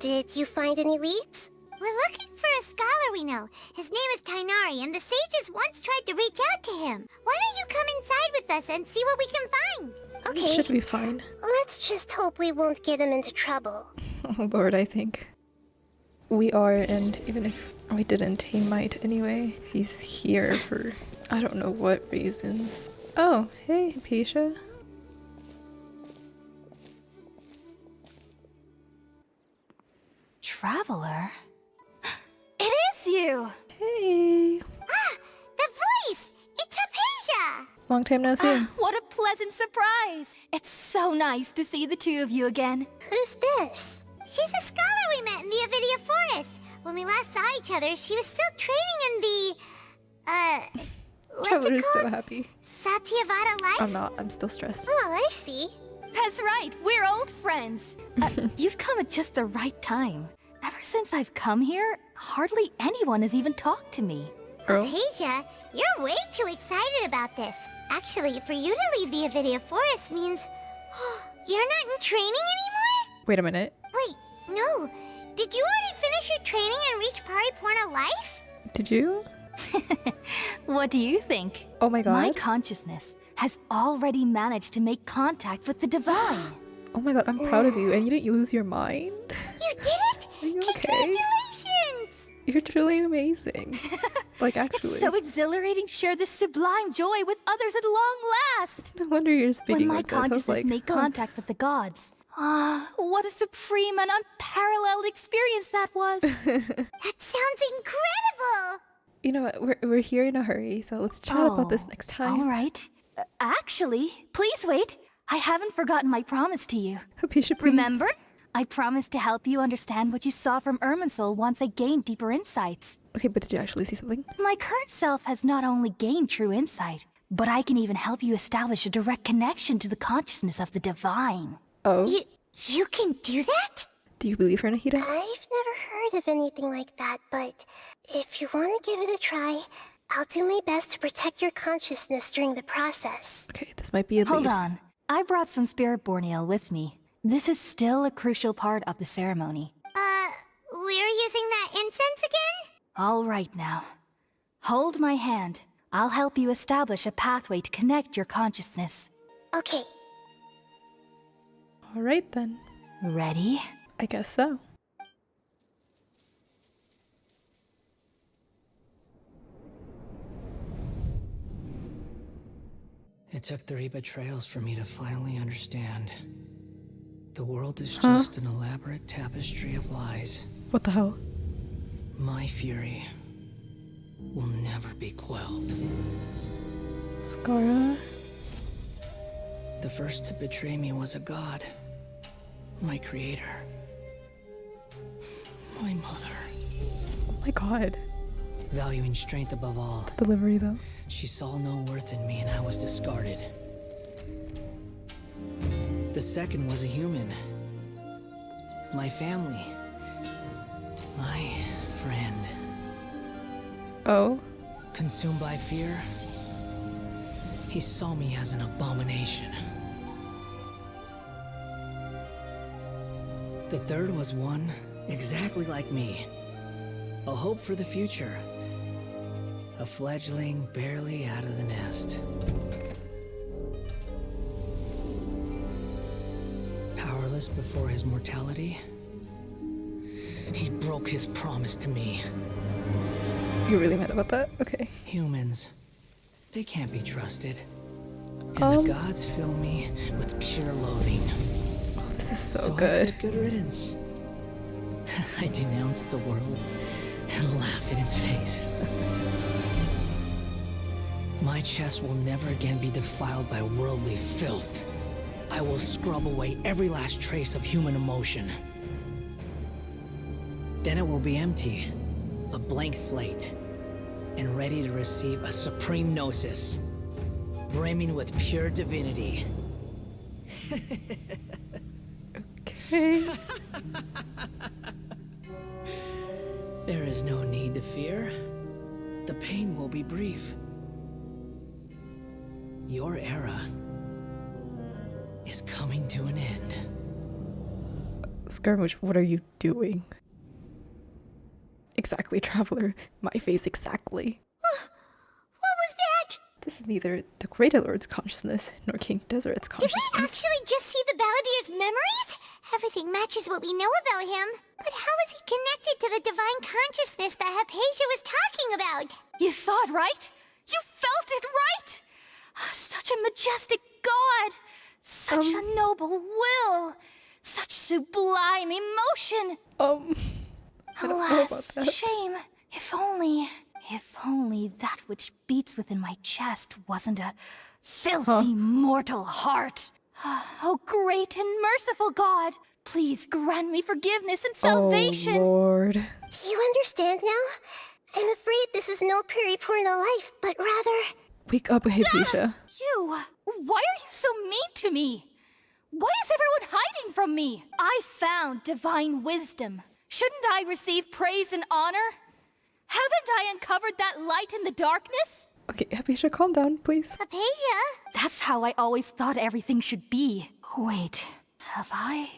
Did you find any leads? We're looking for a scholar we know. His name is Tainari, and the sages once tried to reach out to him. Why don't you come inside with us and see what we can find? Okay. Should be fine. Let's just hope we won't get him into trouble. Oh lord, I think we are, and even if we didn't, he might anyway. He's here for I don't know what reasons. Oh, hey, Pisha. Traveler? It is you! Hey. Ah! The voice! It's Hypatia! Long time no see. What a pleasant surprise! It's so nice to see the two of you again. Who's this? She's a scholar we met in the Avidia Forest. When we last saw each other, she was still training in the... what's Traveler's it called? so happy. Satyavada life? I'm not. I'm still stressed. Oh, I see. That's right, we're old friends. You've come at just the right time. Ever since I've come here, hardly anyone has even talked to me. Earl? Hypatia, you're way too excited about this. Actually, for you to leave the Avidia Forest means... you're not in training anymore? Wait a minute. Wait, no. Did you already finish your training and reach Pariporna life? Did you? What do you think? Oh my god. My consciousness has already managed to make contact with the divine. Oh my god, I'm proud of you. And you didn't lose your mind? You did it! Are you okay? Congratulations! You're truly amazing. Like, actually. It's so exhilarating to share this sublime joy with others at long last. No wonder you're speaking When my like this. I was consciousness like, made huh. contact with the gods. Ah, what a supreme and unparalleled experience that was. That sounds incredible! You know what? We're here in a hurry, so let's chat about this next time. All right. Actually, please wait. I haven't forgotten my promise to you. Hypatia, please. Remember? I promised to help you understand what you saw from Irminsul once I gained deeper insights. Okay, but did you actually see something? My current self has not only gained true insight, but I can even help you establish a direct connection to the consciousness of the divine. Oh? You can do that? Do you believe her, Nahida? I've never heard of anything like that, but if you want to give it a try, I'll do my best to protect your consciousness during the process. Okay, this might be a Hold lead. on. I brought some spirit borneal with me. This is still a crucial part of the ceremony. We're using that incense again? All right now. Hold my hand. I'll help you establish a pathway to connect your consciousness. Okay. Alright then. Ready? I guess so. It took 3 betrayals for me to finally understand. The world is just an elaborate tapestry of lies. What the hell? My fury will never be quelled. Skara? The first to betray me was a god. My creator. My mother. Oh my god. Valuing strength above all, Delivery though. she saw no worth in me and I was discarded. The second was a human. My family. My friend. Oh? Consumed by fear, he saw me as an abomination. The third was one exactly like me. A hope for the future. A fledgling barely out of the nest. Powerless before his mortality, he broke his promise to me. You're really mad about that? Okay. Humans, they can't be trusted. And the gods fill me with pure loathing. Oh, this is so I good. said good riddance. I denounce the world and laugh in its face. My chest will never again be defiled by worldly filth. I will scrub away every last trace of human emotion. Then it will be empty, a blank slate, and ready to receive a supreme gnosis, brimming with pure divinity. Okay. There is no need to fear. The pain will be brief. Your era is coming to an end. Skirmish, what are you doing? Exactly, Traveler. My face exactly. What was that? This is neither the Greater Lord's consciousness nor King Deseret's Did consciousness. we actually just see the Balladeer's memories? Everything matches what we know about him. But how is he connected to the divine consciousness that Hypatia was talking about? You saw it, right? You felt it, right? Such a majestic god! Such a noble will! Such sublime emotion! I don't know about Alas, that. shame. If only that which beats within my chest wasn't a filthy mortal heart. Oh, great and merciful God, please grant me forgiveness and salvation. Oh, Lord. Do you understand now? I'm afraid this is no periportal life, but rather... Wake up, Hypatia. You, why are you so mean to me? Why is everyone hiding from me? I found divine wisdom. Shouldn't I receive praise and honor? Haven't I uncovered that light in the darkness? Okay, Hypatia, calm down, please. Hypatia? That's how I always thought everything should be. Wait, have I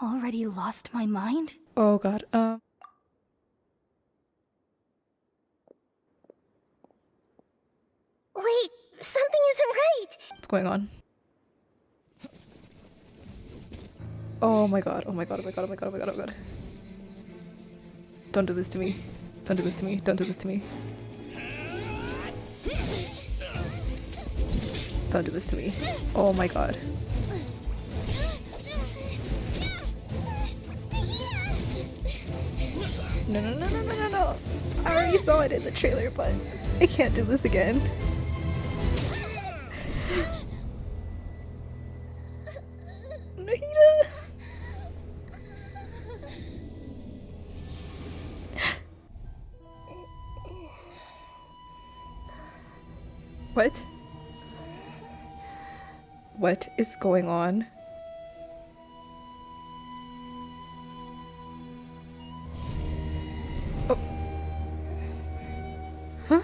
already lost my mind? Oh god, Wait, something isn't right. what's going on? Oh my god, oh my god, oh my god, oh my god, oh my god, oh my god. Don't do this to me. Don't do this to me. Don't do this to me. Don't do this to me. Oh my god. No, no, no, no, no, no, no. I already saw it in the trailer, but I can't do this again. Nahida! What? What is going on? Oh. Huh?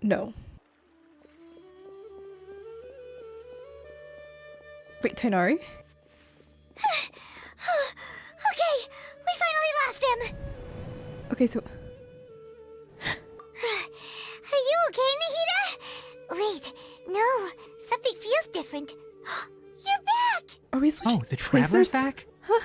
No. Wait, Tainari? Okay, we finally lost him. Okay, so... Are you okay, Nahida? Wait, no, something feels different. You're back! Are we switching Oh, the Traveler's places? back? Huh?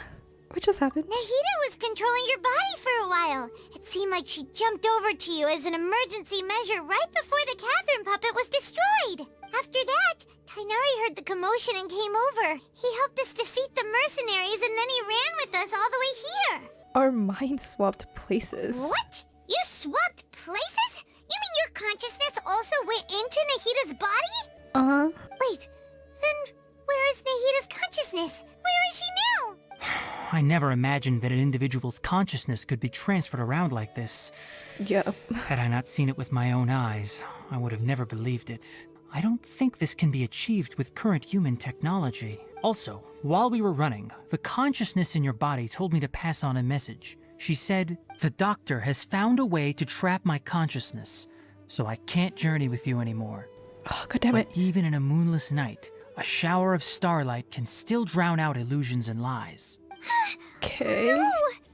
What just happened? Nahida was controlling your body for a while. It seemed like she jumped over to you as an emergency measure right before the Catherine puppet was destroyed. After that, Tainari heard the commotion and came over. He helped us defeat the mercenaries and then he ran with us all the way here. Our minds swapped places. What? You swapped places? You mean your consciousness also went into Nahida's body? Wait, then where is Nahida's consciousness? Where is she now? I never imagined that an individual's consciousness could be transferred around like this. Yep. Had I not seen it with my own eyes, I would have never believed it. I don't think this can be achieved with current human technology. Also, while we were running, the consciousness in your body told me to pass on a message. She said, "The doctor has found a way to trap my consciousness, so I can't journey with you anymore." Oh, God damn it. But even in a moonless night, a shower of starlight can still drown out illusions and lies. Okay. No!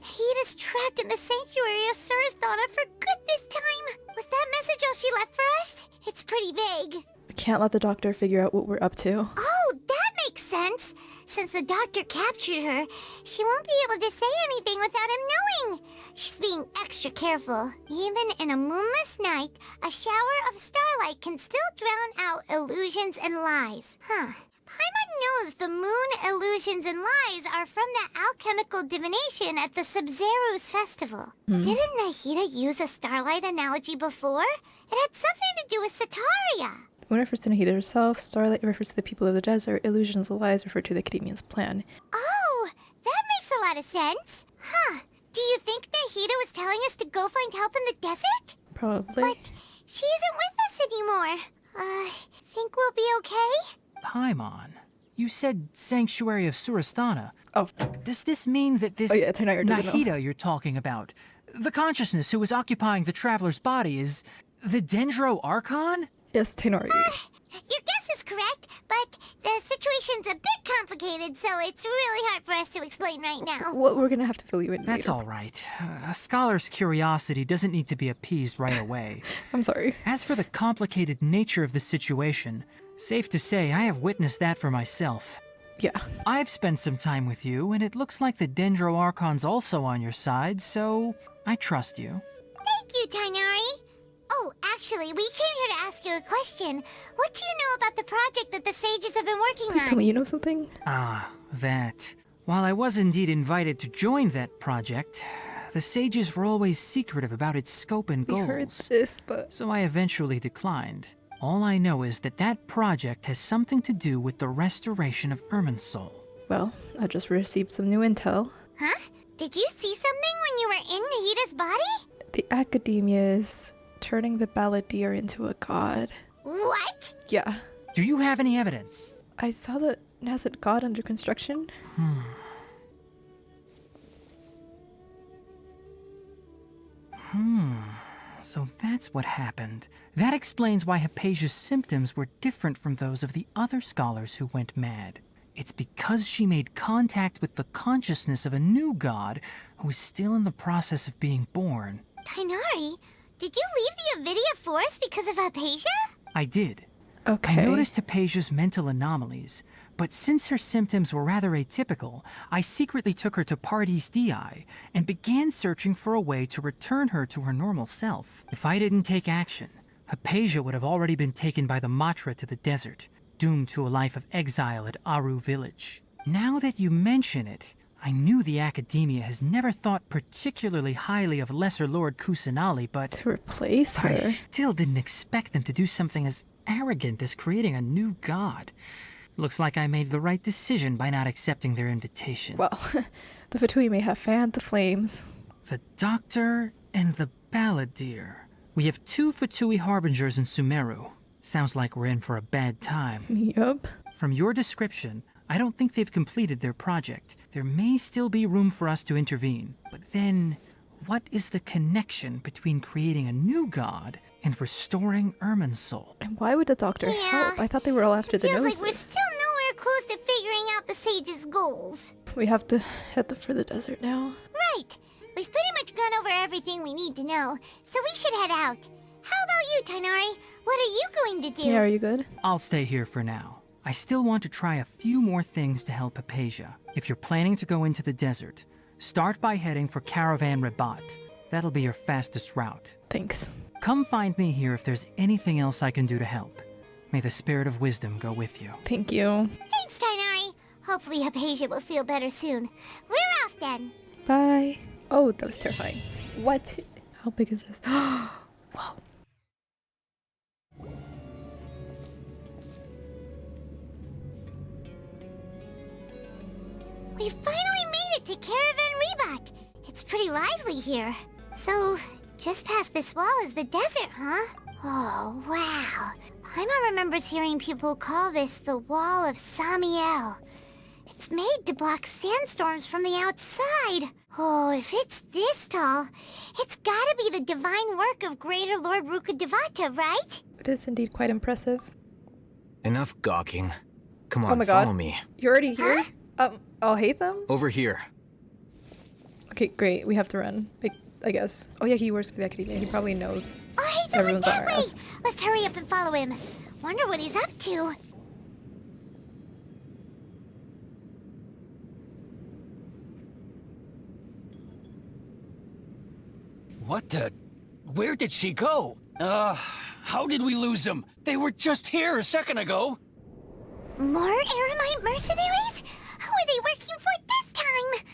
Nahita's trapped in the sanctuary of Surasthana for good this time. Was that message all she left for us? It's pretty vague. We can't let the doctor figure out what we're up to. Oh, that makes sense. Since the doctor captured her, she won't be able to say anything without him knowing. She's being extra careful. Even in a moonless night, a shower of starlight can still drown out illusions and lies. Huh. Paimon knows the moon illusions and lies are from the alchemical divination at the Sub-Zero's festival. Didn't Nahita use a starlight analogy before? It had something to do with Sataria. Moon refers to Nahida herself, starlight refers to the people of the desert, illusions and lies refer to the Academia's plan. Oh, that makes a lot of sense. Huh. Do you think Nahida was telling us to go find help in the desert? Probably. But she isn't with us anymore. Think we'll be okay? Paimon, you said Sanctuary of Surasthana. Oh. Does this mean that this Nahida you're talking about, the consciousness who is occupying the traveler's body, is the Dendro Archon? Yes, Tainari. Your guess is correct, but the situation's a bit complicated, so it's really hard for us to explain right now. Well, we're gonna have to fill you in That's later. all right. A scholar's curiosity doesn't need to be appeased right away. I'm sorry. As for the complicated nature of the situation, safe to say I have witnessed that for myself. Yeah. I've spent some time with you, and it looks like the Dendro Archon's also on your side, so I trust you. Thank you, Tainari. Oh, actually, we came here to ask you a question. What do you know about the project that the sages have been working Please on? tell me you know something. Ah, that. While I was indeed invited to join that project, the sages were always secretive about its scope and We goals. heard this, but... So I eventually declined. All I know is that that project has something to do with the restoration of Irminsul. Well, I just received some new intel. Huh? Did you see something when you were in Nahita's body? The Academia is turning the Balladeer into a god. What? Yeah. Do you have any evidence? I saw the Nascent god under construction. So that's what happened. That explains why Hypatia's symptoms were different from those of the other scholars who went mad. It's because she made contact with the consciousness of a new god who is still in the process of being born. Tainari, did you leave the Avidia Forest because of Hypatia? I did. Okay. I noticed Hypatia's mental anomalies, but since her symptoms were rather atypical, I secretly took her to Pardis Dii and began searching for a way to return her to her normal self. If I didn't take action, Hypatia would have already been taken by the Matra to the desert, doomed to a life of exile at Aru village. Now that you mention it, I knew the Academia has never thought particularly highly of Lesser Lord Kusanali, but to replace her. I still didn't expect them to do something as arrogant as creating a new god. Looks like I made the right decision by not accepting their invitation. Well, the Fatui may have fanned the flames. The Doctor and the Balladeer. We have 2 Fatui Harbingers in Sumeru. Sounds like we're in for a bad time. Yup. From your description, I don't think they've completed their project. There may still be room for us to intervene. But then, what is the connection between creating a new god and restoring Irminsul? And why would the Doctor help? I thought they were all after the Feels noses. like we're still nowhere close to figuring out the sage's goals. We have to head for the desert now. Right. We've pretty much gone over everything we need to know, so we should head out. How about you, Tainari? What are you going to do? Yeah, are you good? I'll stay here for now. I still want to try a few more things to help Hypatia. If you're planning to go into the desert, start by heading for Caravan Rabat. That'll be your fastest route. Thanks. Come find me here if there's anything else I can do to help. May the spirit of wisdom go with you. Thank you. Thanks, Tainari. Hopefully Hypatia will feel better soon. We're off then. Bye. Oh, that was terrifying. What? How big is this? Wow. We finally made it to Caravan Rebat. It's pretty lively here. So, just past this wall is the desert, huh? Oh, wow. Paimon remembers hearing people call this the Wall of Samiel. It's made to block sandstorms from the outside. Oh, if it's this tall, it's gotta be the divine work of Greater Lord Rukkhadevata, right? It is indeed quite impressive. Enough gawking. Come on, Oh my god. follow me. You're already here? I'll hate them? Over here. Okay, great. We have to run. I guess. Oh yeah, he works for the academia. He probably knows Oh, hey, everyone's that on our way! ass. Let's hurry up and follow him. Wonder what he's up to. What the? Where did she go? How did we lose them? They were just here a second ago. More Eremite mercenaries? Who are they working for this time?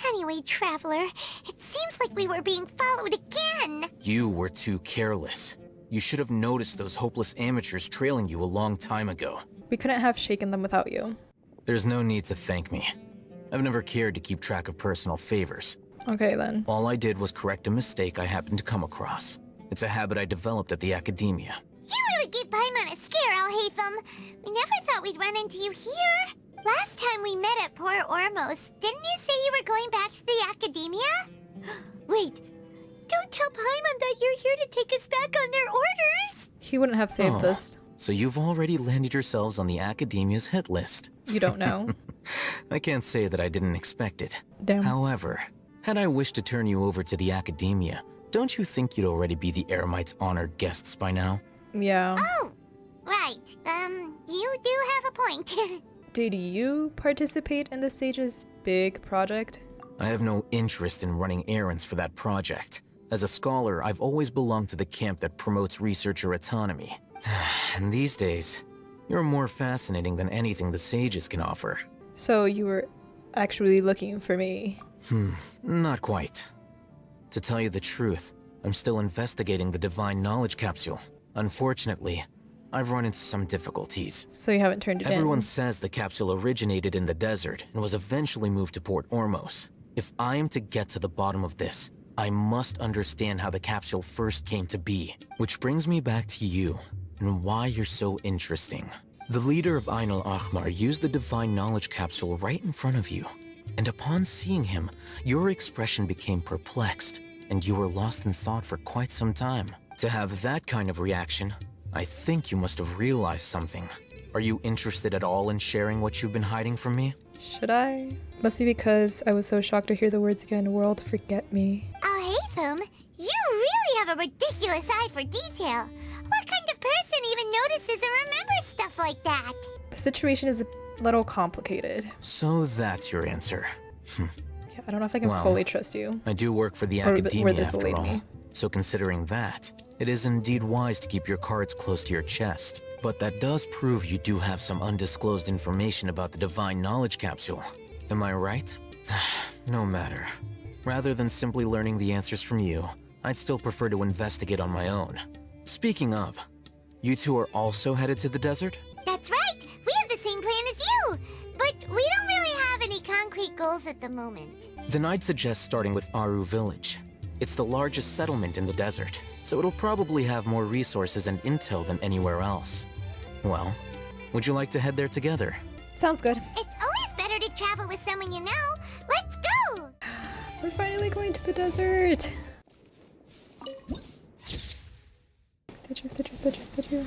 Anyway, Traveler, it seems like we were being followed again. You were too careless. You should have noticed those hopeless amateurs trailing you a long time ago. We couldn't have shaken them without you. There's no need to thank me. I've never cared to keep track of personal favors. Okay then. All I did was correct a mistake I happened to come across. It's a habit I developed at the academia. You really gave Paimon a scare, Alhaitham. We never thought we'd run into you here. Last time we met at Port Ormos, didn't you say you were going back to the academia? Wait, don't tell Paimon that you're here to take us back on their orders. He wouldn't have saved this. So you've already landed yourselves on the academia's hit list. You don't know. I can't say that I didn't expect it. Damn. However, had I wished to turn you over to the academia, don't you think you'd already be the Eremites' honored guests by now? Yeah. Oh, right. You do have a point. Did you participate in the Sage's big project? I have no interest in running errands for that project. As a scholar, I've always belonged to the camp that promotes researcher autonomy. And these days, you're more fascinating than anything the Sages can offer. So you were actually looking for me? Not quite. To tell you the truth, I'm still investigating the Divine Knowledge Capsule. Unfortunately, I've run into some difficulties. So you haven't turned it Everyone in? says the capsule originated in the desert and was eventually moved to Port Ormos. If I am to get to the bottom of this, I must understand how the capsule first came to be. Which brings me back to you, and why you're so interesting. The leader of Ain al-Ahmar used the Divine Knowledge Capsule right in front of you. And upon seeing him, your expression became perplexed, and you were lost in thought for quite some time. To have that kind of reaction, I think you must have realized something. Are you interested at all in sharing what you've been hiding from me? Should I? Must be because I was so shocked to hear the words again, world forget me. Alhaitham, you really have a ridiculous eye for detail. What kind of person even notices or remembers stuff like that? The situation is a little complicated. So that's your answer. Yeah, I don't know if I can Well, fully trust you. I do work for the Or academia where this will after lead all. me. So considering that, it is indeed wise to keep your cards close to your chest. But that does prove you do have some undisclosed information about the Divine Knowledge Capsule. Am I right? No matter. Rather than simply learning the answers from you, I'd still prefer to investigate on my own. Speaking of, you two are also headed to the desert? That's right. We have the same plan as you. But we don't really have any concrete goals at the moment. Then I'd suggest starting with Aru Village. It's the largest settlement in the desert, so it'll probably have more resources and intel than anywhere else. Well, would you like to head there together? Sounds good. It's always better to travel with someone you know. Let's go! We're finally going to the desert. Stitcher, stitcher, stitcher, stitcher.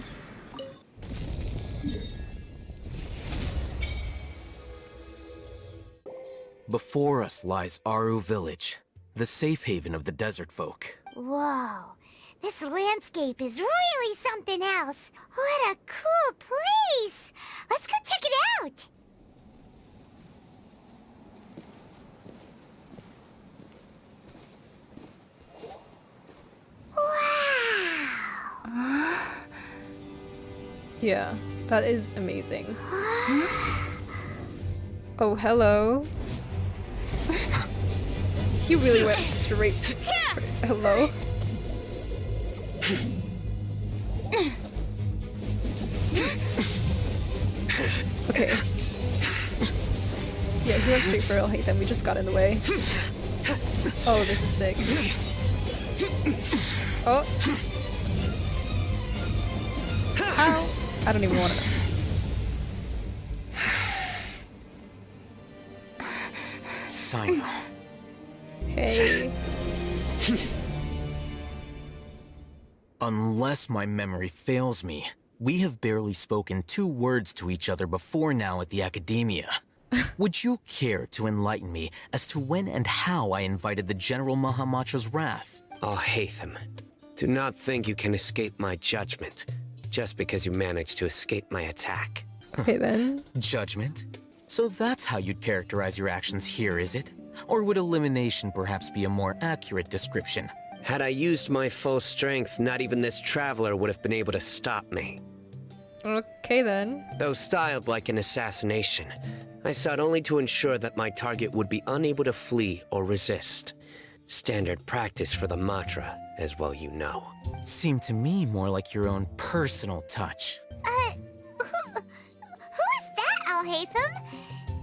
Before us lies Aru Village, the safe haven of the desert folk. Whoa. This landscape is really something else. What a cool place! Let's go check it out! Wow! Yeah, that is amazing. Oh, hello. He really went straight for hello. Okay. Yeah, he went straight for Alhaitham. We just got in the way. Oh, this is sick. Oh. Ow. I don't even want to. Simon. Hey. Unless my memory fails me, we have barely spoken 2 words to each other before now at the academia. Would you care to enlighten me as to when and how I invited the General Mahamatra's wrath? Oh, Hatham, do not think you can escape my judgment just because you managed to escape my attack. Okay then. Judgment? So that's how you'd characterize your actions here, is it? Or would elimination perhaps be a more accurate description? Had I used my full strength, not even this traveler would have been able to stop me. Okay then. Though styled like an assassination, I sought only to ensure that my target would be unable to flee or resist. Standard practice for the Matra, as well you know. Seemed to me more like your own personal touch. Who is that, Alhaitham?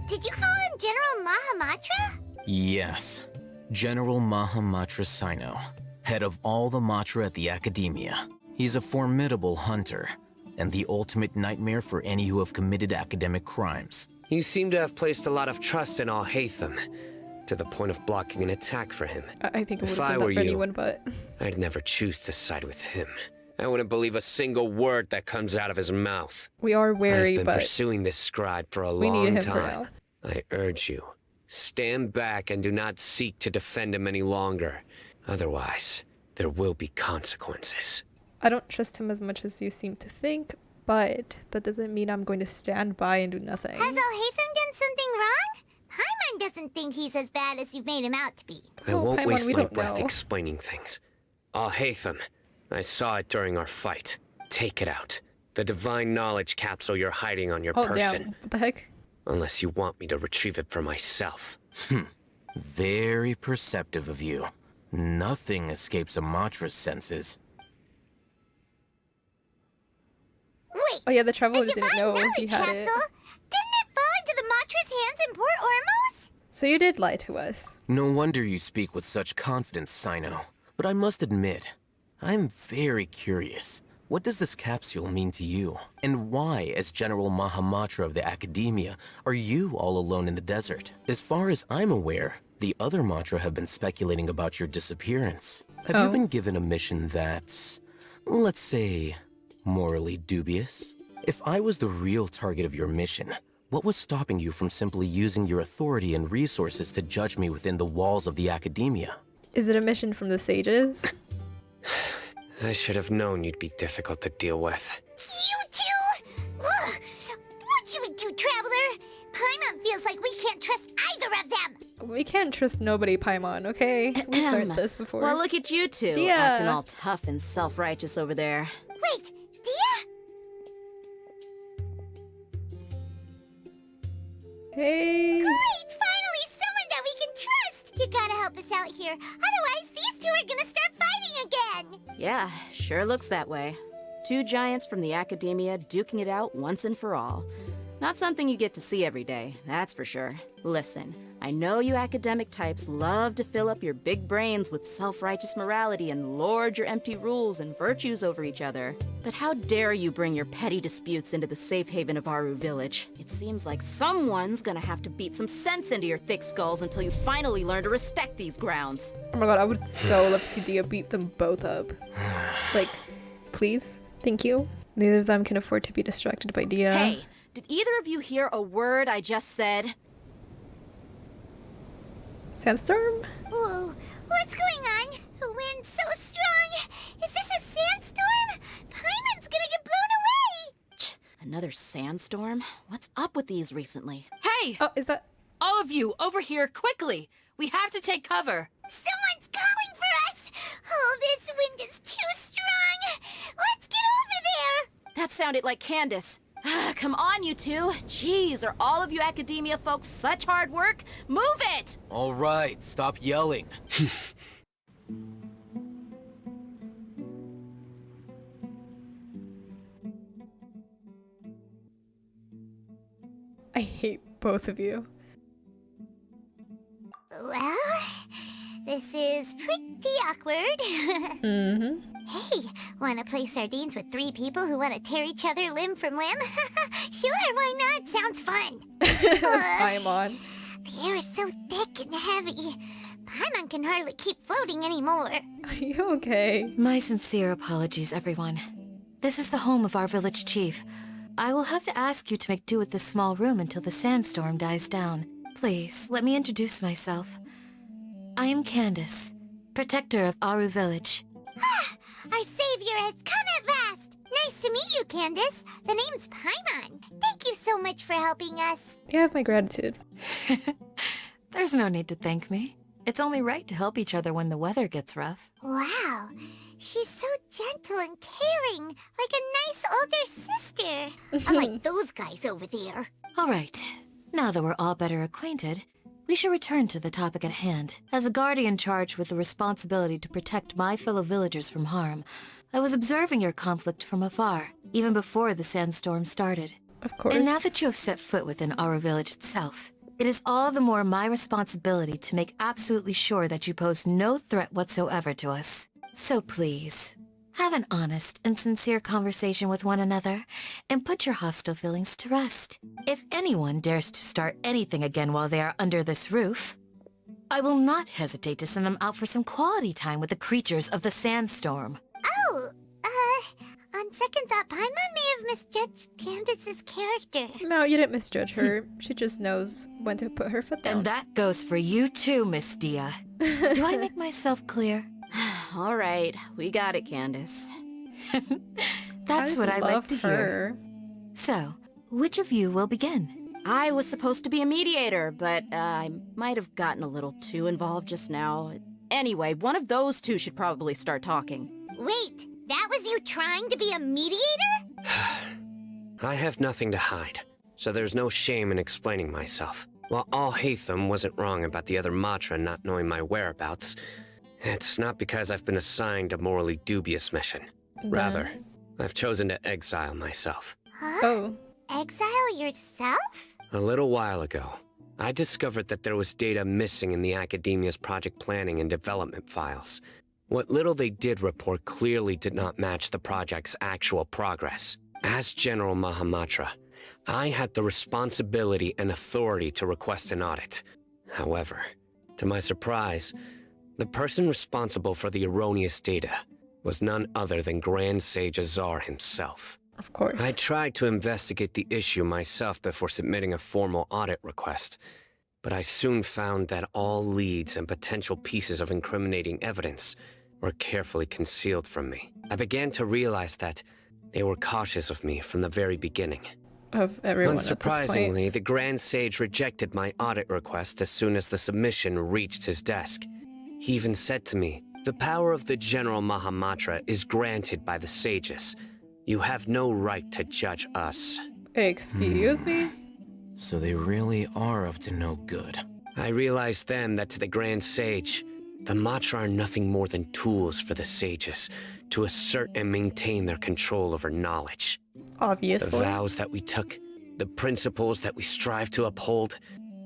Did you call him General Mahamatra? Yes. General Mahamatra Sino, head of all the Matra at the Academia. He's a formidable hunter, and the ultimate nightmare for any who have committed academic crimes. You seem to have placed a lot of trust in Alhaitham, to the point of blocking an attack for him. I think it would If have I done that were for you, anyone, but... I'd never choose to side with him. I wouldn't believe a single word that comes out of his mouth. We are wary, I've been but... pursuing this scribe for a we need long him for time. now. I urge you, stand back and do not seek to defend him any longer. Otherwise, there will be consequences. I don't trust him as much as you seem to think, but that doesn't mean I'm going to stand by and do nothing. Has Alhaitham done something wrong? Paimon doesn't think he's as bad as you've made him out to be. I Oh, won't Paimon, waste we my don't breath know. explaining things. Alhaitham, I saw it during our fight. Take it out. The divine knowledge capsule you're hiding on your Oh, person. damn. What the heck? Unless you want me to retrieve it for myself. Very perceptive of you. Nothing escapes a Matra's senses. Wait, Oh yeah, the traveler the didn't divine know knowledge he had capsule? it. Didn't it fall into the Matra's hands in Port Ormos? So you did lie to us. No wonder you speak with such confidence, Sino. But I must admit, I'm very curious. What does this capsule mean to you? And why, as General Mahamatra of the Academia, are you all alone in the desert? As far as I'm aware, the other Matra have been speculating about your disappearance. Have you been given a mission that's, let's say, morally dubious? If I was the real target of your mission, what was stopping you from simply using your authority and resources to judge me within the walls of the Academia? Is it a mission from the sages? I should have known you'd be difficult to deal with. You two? Ugh! What you would do, traveler? Paimon feels like we can't trust either of them. We can't trust nobody, Paimon, okay? We've learned this before. Well, look at you two, Dia. acting all tough and self-righteous over there. Wait, Dia? Hey! Great! Finally, someone that we can trust! You gotta help us out here. Otherwise, these two are gonna start fighting again! Yeah, sure looks that way. Two giants from the Academia duking it out once and for all. Not something you get to see every day, that's for sure. Listen, I know you academic types love to fill up your big brains with self-righteous morality and lord your empty rules and virtues over each other. But how dare you bring your petty disputes into the safe haven of Aru Village? It seems like someone's gonna have to beat some sense into your thick skulls until you finally learn to respect these grounds. Oh my god, I would so love to see Dia beat them both up. Like, please? Thank you. Neither of them can afford to be distracted by Dia. Hey, did either of you hear a word I just said? Sandstorm? Whoa, what's going on? The wind's so strong! Is this a sandstorm? Paimon's gonna get blown away! Another sandstorm? What's up with these recently? Hey! Oh, is that... All of you, over here, quickly! We have to take cover! Someone's calling for us! Oh, this wind is too strong! Let's get over there! That sounded like Candace. Come on, you two. Jeez, are all of you academia folks such hard work? Move it! All right, stop yelling. I hate both of you. Well, this is pretty awkward. Mm-hmm. Hey, wanna play sardines with three people who wanna tear each other limb from limb? Sure, why not? Sounds fun. Paimon. The air is so thick and heavy. Paimon can hardly keep floating anymore. Are you okay? My sincere apologies, everyone. This is the home of our village chief. I will have to ask you to make do with this small room until the sandstorm dies down. Please, let me introduce myself. I am Candace, protector of Aru Village. Our savior has come at last! Nice to meet you, Candace. The name's Paimon. Thank you so much for helping us. You have my gratitude. There's no need to thank me. It's only right to help each other when the weather gets rough. Wow, she's so gentle and caring, like a nice older sister. Unlike those guys over there. All right, now that we're all better acquainted, we should return to the topic at hand. As a guardian charged with the responsibility to protect my fellow villagers from harm, I was observing your conflict from afar, even before the sandstorm started. Of course. And now that you have set foot within our village itself, it is all the more my responsibility to make absolutely sure that you pose no threat whatsoever to us. So please, have an honest and sincere conversation with one another, and put your hostile feelings to rest. If anyone dares to start anything again while they are under this roof, I will not hesitate to send them out for some quality time with the creatures of the sandstorm. Oh, on second thought, Paimon may have misjudged Candace's character. No, you didn't misjudge her. She just knows when to put her foot down. And that goes for you too, Miss Dia. Do I make myself clear? All right, we got it, Candace. That's what I like to her. hear. So, which of you will begin? I was supposed to be a mediator, but I might have gotten a little too involved just now. Anyway, one of those two should probably start talking. Wait, that was you trying to be a mediator? I have nothing to hide, so there's no shame in explaining myself. While Al-Haytham wasn't wrong about the other Matra not knowing my whereabouts, it's not because I've been assigned a morally dubious mission. Rather, I've chosen to exile myself. Huh? Oh. Exile yourself? A little while ago, I discovered that there was data missing in the Academia's project planning and development files. What little they did report clearly did not match the project's actual progress. As General Mahamatra, I had the responsibility and authority to request an audit. However, to my surprise, the person responsible for the erroneous data was none other than Grand Sage Azar himself. Of course. I tried to investigate the issue myself before submitting a formal audit request, but I soon found that all leads and potential pieces of incriminating evidence were carefully concealed from me. I began to realize that they were cautious of me from the very beginning. Of everyone at this point. Unsurprisingly, the Grand Sage rejected my audit request as soon as the submission reached his desk. He even said to me, "The power of the General Mahamatra is granted by the sages. You have no right to judge us." Excuse me? So they really are up to no good. I realized then that to the Grand Sage, the Matra are nothing more than tools for the sages to assert and maintain their control over knowledge. Obviously. The vows that we took, the principles that we strive to uphold,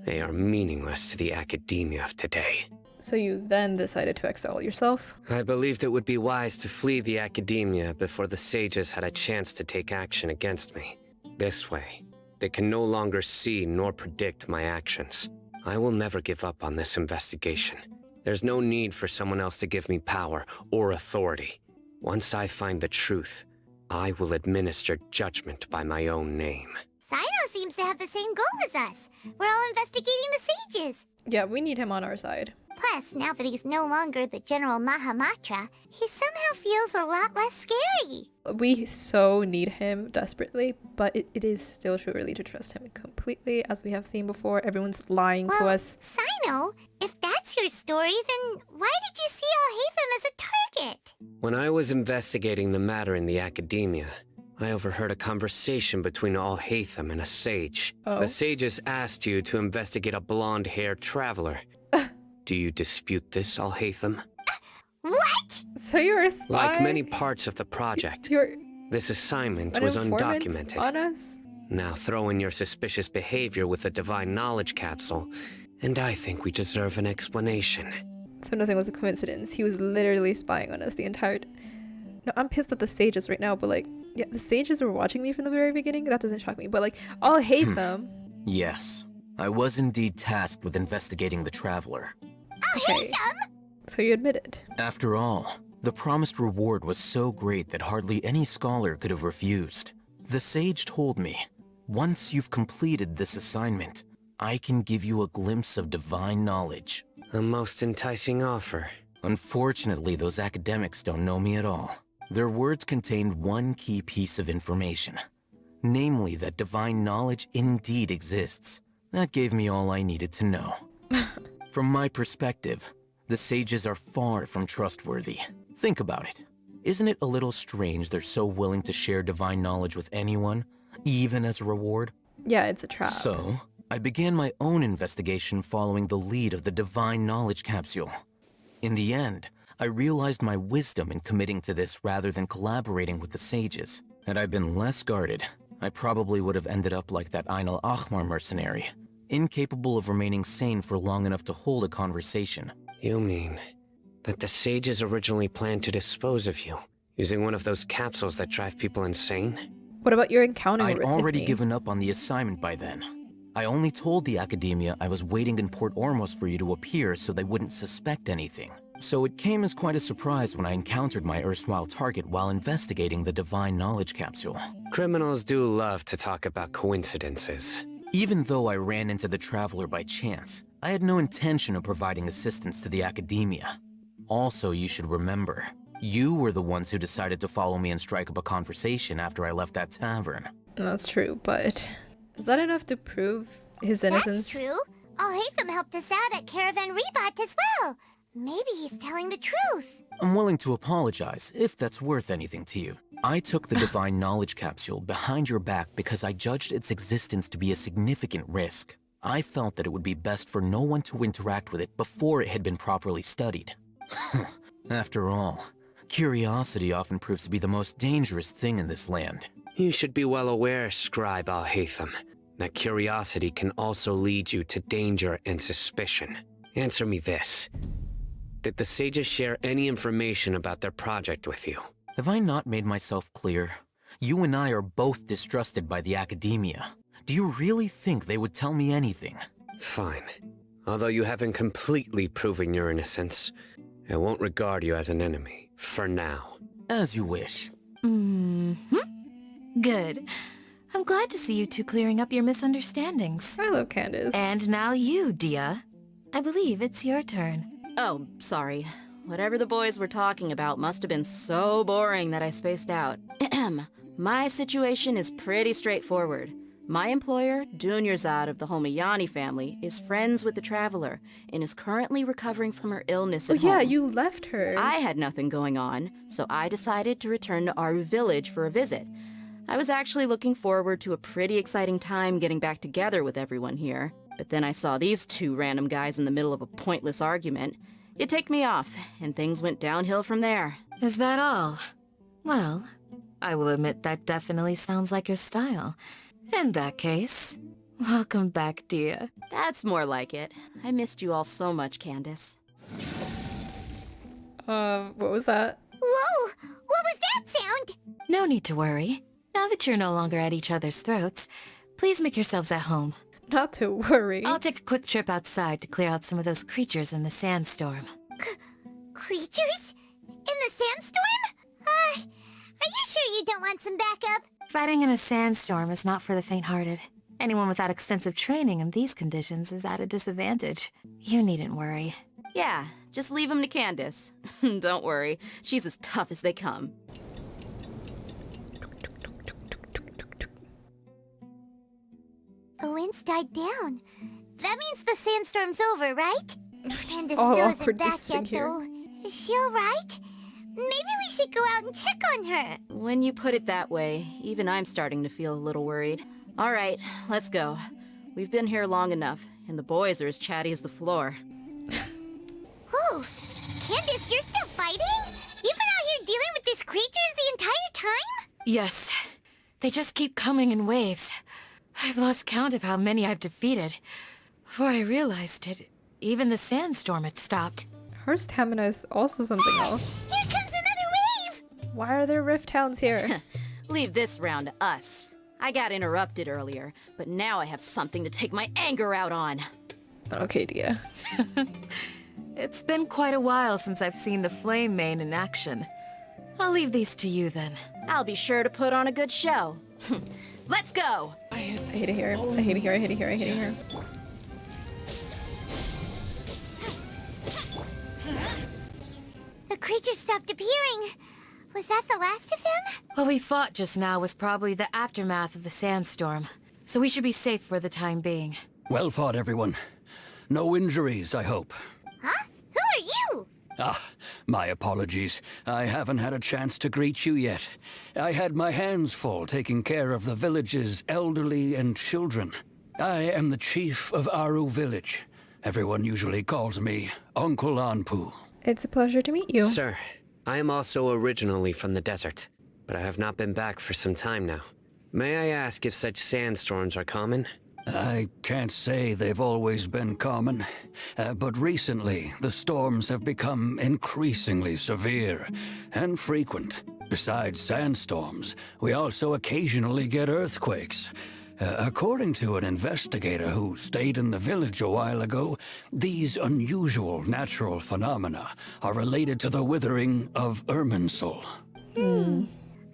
they are meaningless to the academia of today. So you then decided to exile yourself? I believed it would be wise to flee the academia before the sages had a chance to take action against me. This way, they can no longer see nor predict my actions. I will never give up on this investigation. There's no need for someone else to give me power or authority. Once I find the truth, I will administer judgment by my own name. Sino seems to have the same goal as us. We're all investigating the sages. Yeah, we need him on our side. Plus, now that he's no longer the General Mahamatra, he somehow feels a lot less scary. We so need him desperately, but it is still too early to trust him completely. As we have seen before, everyone's lying to us. Sino, if that's your story, then why did you see Al-Haytham as a target? When I was investigating the matter in the academia, I overheard a conversation between Al-Haytham and a sage. Oh. The sages asked you to investigate a blonde-haired traveler. Do you dispute this, Al-Haytham? What? So you're a spy? Like many parts of the project, this assignment was undocumented. On us? Now throw in your suspicious behavior with the Divine Knowledge Capsule, and I think we deserve an explanation. So nothing was a coincidence. He was literally spying on us the entire... No, I'm pissed at the sages right now, but like, yeah, the sages were watching me from the very beginning. That doesn't shock me, but like, I'll hate them. Yes, I was indeed tasked with investigating the traveler. Okay. So you admitted. After all, the promised reward was so great that hardly any scholar could have refused. The sage told me, once you've completed this assignment, I can give you a glimpse of divine knowledge. A most enticing offer. Unfortunately, those academics don't know me at all. Their words contained one key piece of information. Namely, that divine knowledge indeed exists. That gave me all I needed to know. From my perspective, the sages are far from trustworthy. Think about it. Isn't it a little strange they're so willing to share divine knowledge with anyone, even as a reward? Yeah, it's a trap. So, I began my own investigation following the lead of the divine knowledge capsule. In the end, I realized my wisdom in committing to this rather than collaborating with the sages. Had I been less guarded, I probably would have ended up like that Ain al-Ahmar mercenary, incapable of remaining sane for long enough to hold a conversation. You mean that the sages originally planned to dispose of you, using one of those capsules that drive people insane? What about your encounter with I'd already me? given up on the assignment by then. I only told the Academia I was waiting in Port Ormos for you to appear so they wouldn't suspect anything. So it came as quite a surprise when I encountered my erstwhile target while investigating the Divine Knowledge Capsule. Criminals do love to talk about coincidences. Even though I ran into the Traveler by chance, I had no intention of providing assistance to the Academia. Also, you should remember, you were the ones who decided to follow me and strike up a conversation after I left that tavern. That's true, but is that enough to prove his innocence? That's true. Al-Haytham helped us out at Caravan Rebat as well. Maybe he's telling the truth. I'm willing to apologize, if that's worth anything to you. I took the Divine Knowledge Capsule behind your back because I judged its existence to be a significant risk. I felt that it would be best for no one to interact with it before it had been properly studied. After all, curiosity often proves to be the most dangerous thing in this land. You should be well aware, Scribe Al-Haytham, that curiosity can also lead you to danger and suspicion. Answer me this. Did the sages share any information about their project with you? Have I not made myself clear? You and I are both distrusted by the Academia. Do you really think they would tell me anything? Fine. Although you haven't completely proven your innocence, I won't regard you as an enemy, for now. As you wish. Good. I'm glad to see you two clearing up your misunderstandings. Hello, Candace. And now you, Dia. I believe it's your turn. Oh, sorry. Whatever the boys were talking about must have been so boring that I spaced out. My situation is pretty straightforward. My employer, Dunyarzad of the Homayani family, is friends with the Traveler and is currently recovering from her illness at home. Yeah, you left her. I had nothing going on, so I decided to return to Aru village for a visit. I was actually looking forward to a pretty exciting time getting back together with everyone here. But then I saw these two random guys in the middle of a pointless argument. It ticked me off, and things went downhill from there. Is that all? Well, I will admit that definitely sounds like your style. In that case, welcome back, Dia. That's more like it. I missed you all so much, Candace. What was that? Whoa! What was that sound? No need to worry. Now that you're no longer at each other's throats, please make yourselves at home. Not to worry. I'll take a quick trip outside to clear out some of those creatures in the sandstorm. Creatures? In the sandstorm? Are you sure you don't want some backup? Fighting in a sandstorm is not for the faint-hearted. Anyone without extensive training in these conditions is at a disadvantage. You needn't worry. Yeah, just leave them to Candace. Don't worry, she's as tough as they come. The wind's died down. That means the sandstorm's over, right? Candace all still awkward isn't back just sitting yet, here. though. Is she alright? Maybe we should go out and check on her. When you put it that way, even I'm starting to feel a little worried. All right, let's go. We've been here long enough, and the boys are as chatty as the floor. Whoa! Candace, you're still fighting? You've been out here dealing with these creatures the entire time? Yes. They just keep coming in waves. I've lost count of how many I've defeated. Before I realized it, even the sandstorm had stopped. Her stamina is also something else. Here comes another wave! Why are there rift hounds here? Leave this round to us. I got interrupted earlier, but now I have something to take my anger out on. Okay, Dia. It's been quite a while since I've seen the Flame Mane in action. I'll leave these to you then. I'll be sure to put on a good show. Let's go! I hate it here. I hate it here. I hate it here. I hate it here. The creature stopped appearing. Was that the last of them? What we fought just now was probably the aftermath of the sandstorm, so we should be safe for the time being. Well fought, everyone. No injuries, I hope. Huh? Who are you? Ah, my apologies. I haven't had a chance to greet you yet. I had my hands full taking care of the village's elderly and children. I am the chief of Aru Village. Everyone usually calls me Uncle Anpu. It's a pleasure to meet you. Sir, I am also originally from the desert, but I have not been back for some time now. May I ask if such sandstorms are common? I can't say they've always been common, but recently the storms have become increasingly severe and frequent. Besides sandstorms, we also occasionally get earthquakes. According to an investigator who stayed in the village a while ago, these unusual natural phenomena are related to the withering of Irminsul.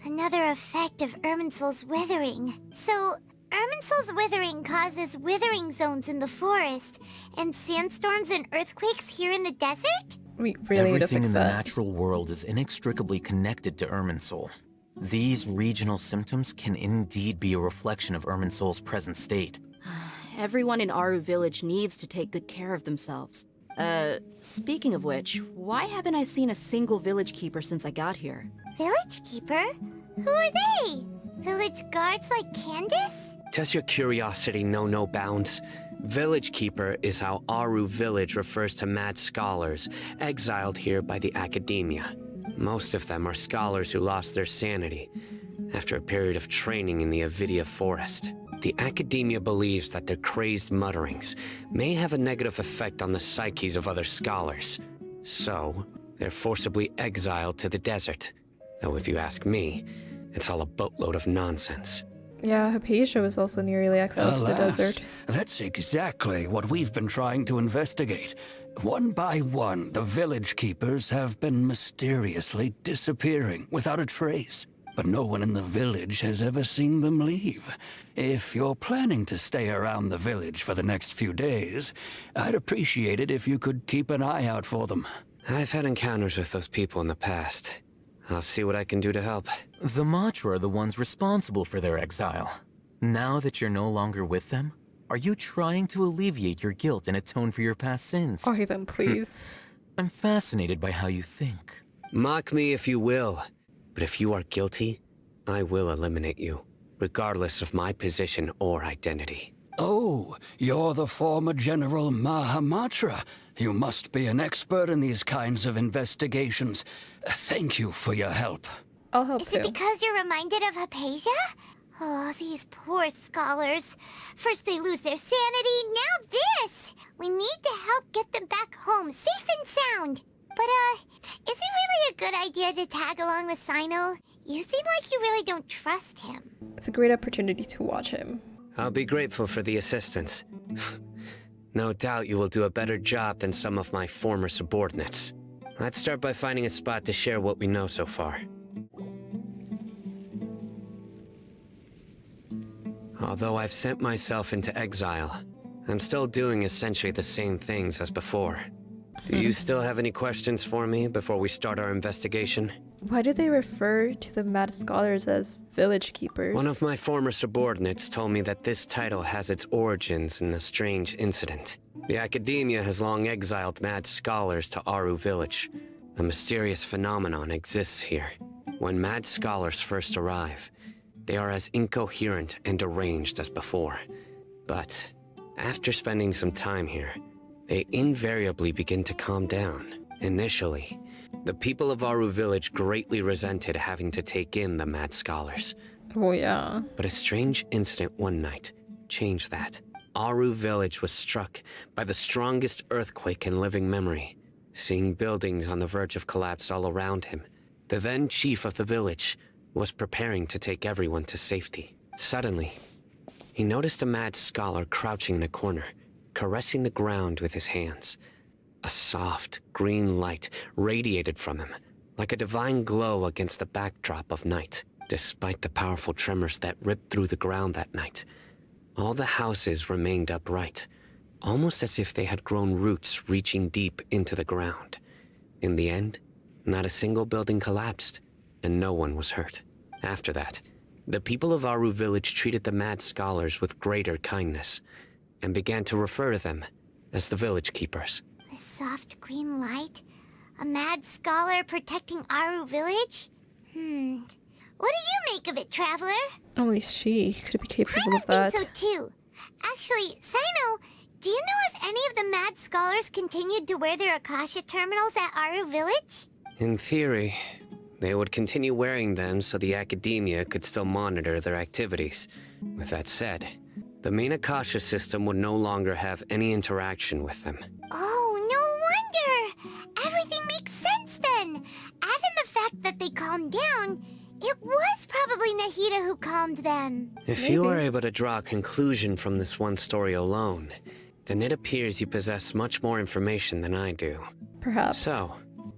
Another effect of Irminsul's withering. So, Irminsul's withering causes withering zones in the forest, and sandstorms and earthquakes here in the desert? We really need to Everything fix in the that. natural world is inextricably connected to Irminsul. These regional symptoms can indeed be a reflection of Irminsul's present state. Everyone in Aru Village needs to take good care of themselves. Speaking of which, why haven't I seen a single village keeper since I got here? Village keeper? Who are they? Village guards like Candace? Does your curiosity know no bounds? Village Keeper is how Aru Village refers to mad scholars exiled here by the academia. Most of them are scholars who lost their sanity after a period of training in the Avidia forest. The academia believes that their crazed mutterings may have a negative effect on the psyches of other scholars. So, they're forcibly exiled to the desert. Though if you ask me, it's all a boatload of nonsense. Yeah, Hypatia was also nearly exiled to the desert. That's exactly what we've been trying to investigate. One by one, the village keepers have been mysteriously disappearing without a trace. But no one in the village has ever seen them leave. If you're planning to stay around the village for the next few days, I'd appreciate it if you could keep an eye out for them. I've had encounters with those people in the past. I'll see what I can do to help. The Matra are the ones responsible for their exile. Now that you're no longer with them, are you trying to alleviate your guilt and atone for your past sins? Oh, then please. I'm fascinated by how you think. Mock me if you will, but if you are guilty, I will eliminate you, regardless of my position or identity. Oh, you're the former General Mahamatra. You must be an expert in these kinds of investigations. Thank you for your help. I'll help Is it because you're reminded of Hypatia? Oh, these poor scholars. First they lose their sanity, now this! We need to help get them back home, safe and sound. But, is it really a good idea to tag along with Sino? You seem like you really don't trust him. It's a great opportunity to watch him. I'll be grateful for the assistance. No doubt you will do a better job than some of my former subordinates. Let's start by finding a spot to share what we know so far. Although I've sent myself into exile, I'm still doing essentially the same things as before. Do you still have any questions for me before we start our investigation? Why do they refer to the mad scholars as village keepers? One of my former subordinates told me that this title has its origins in a strange incident. The academia has long exiled mad scholars to Aru Village. A mysterious phenomenon exists here. When mad scholars first arrive, they are as incoherent and deranged as before. But after spending some time here, they invariably begin to calm down. Initially, the people of Aru Village greatly resented having to take in the mad scholars. Oh yeah. But a strange incident one night changed that. Aru Village was struck by the strongest earthquake in living memory. Seeing buildings on the verge of collapse all around him, the then chief of the village was preparing to take everyone to safety. Suddenly, he noticed a mad scholar crouching in a corner, caressing the ground with his hands. A soft, green light radiated from him, like a divine glow against the backdrop of night. despite the powerful tremors that ripped through the ground that night. All the houses remained upright, almost as if they had grown roots reaching deep into the ground. In the end, not a single building collapsed, and no one was hurt. After that, the people of Aru village treated the mad scholars with greater kindness, and began to refer to them as the village keepers. A soft green light? A mad scholar protecting Aru village? What do you make of it, Traveler? Only she could be capable of I that. think so too. Actually, Sino, do you know if any of the mad scholars continued to wear their Akasha terminals at Aru village? In theory, they would continue wearing them so the academia could still monitor their activities. With that said, the main Akasha system would no longer have any interaction with them. Oh, no wonder! Everything makes sense then! Add in the fact that they calmed down, it was probably Nahida who calmed them. If you are able to draw a conclusion from this one story alone, then it appears you possess much more information than I do. Perhaps. So,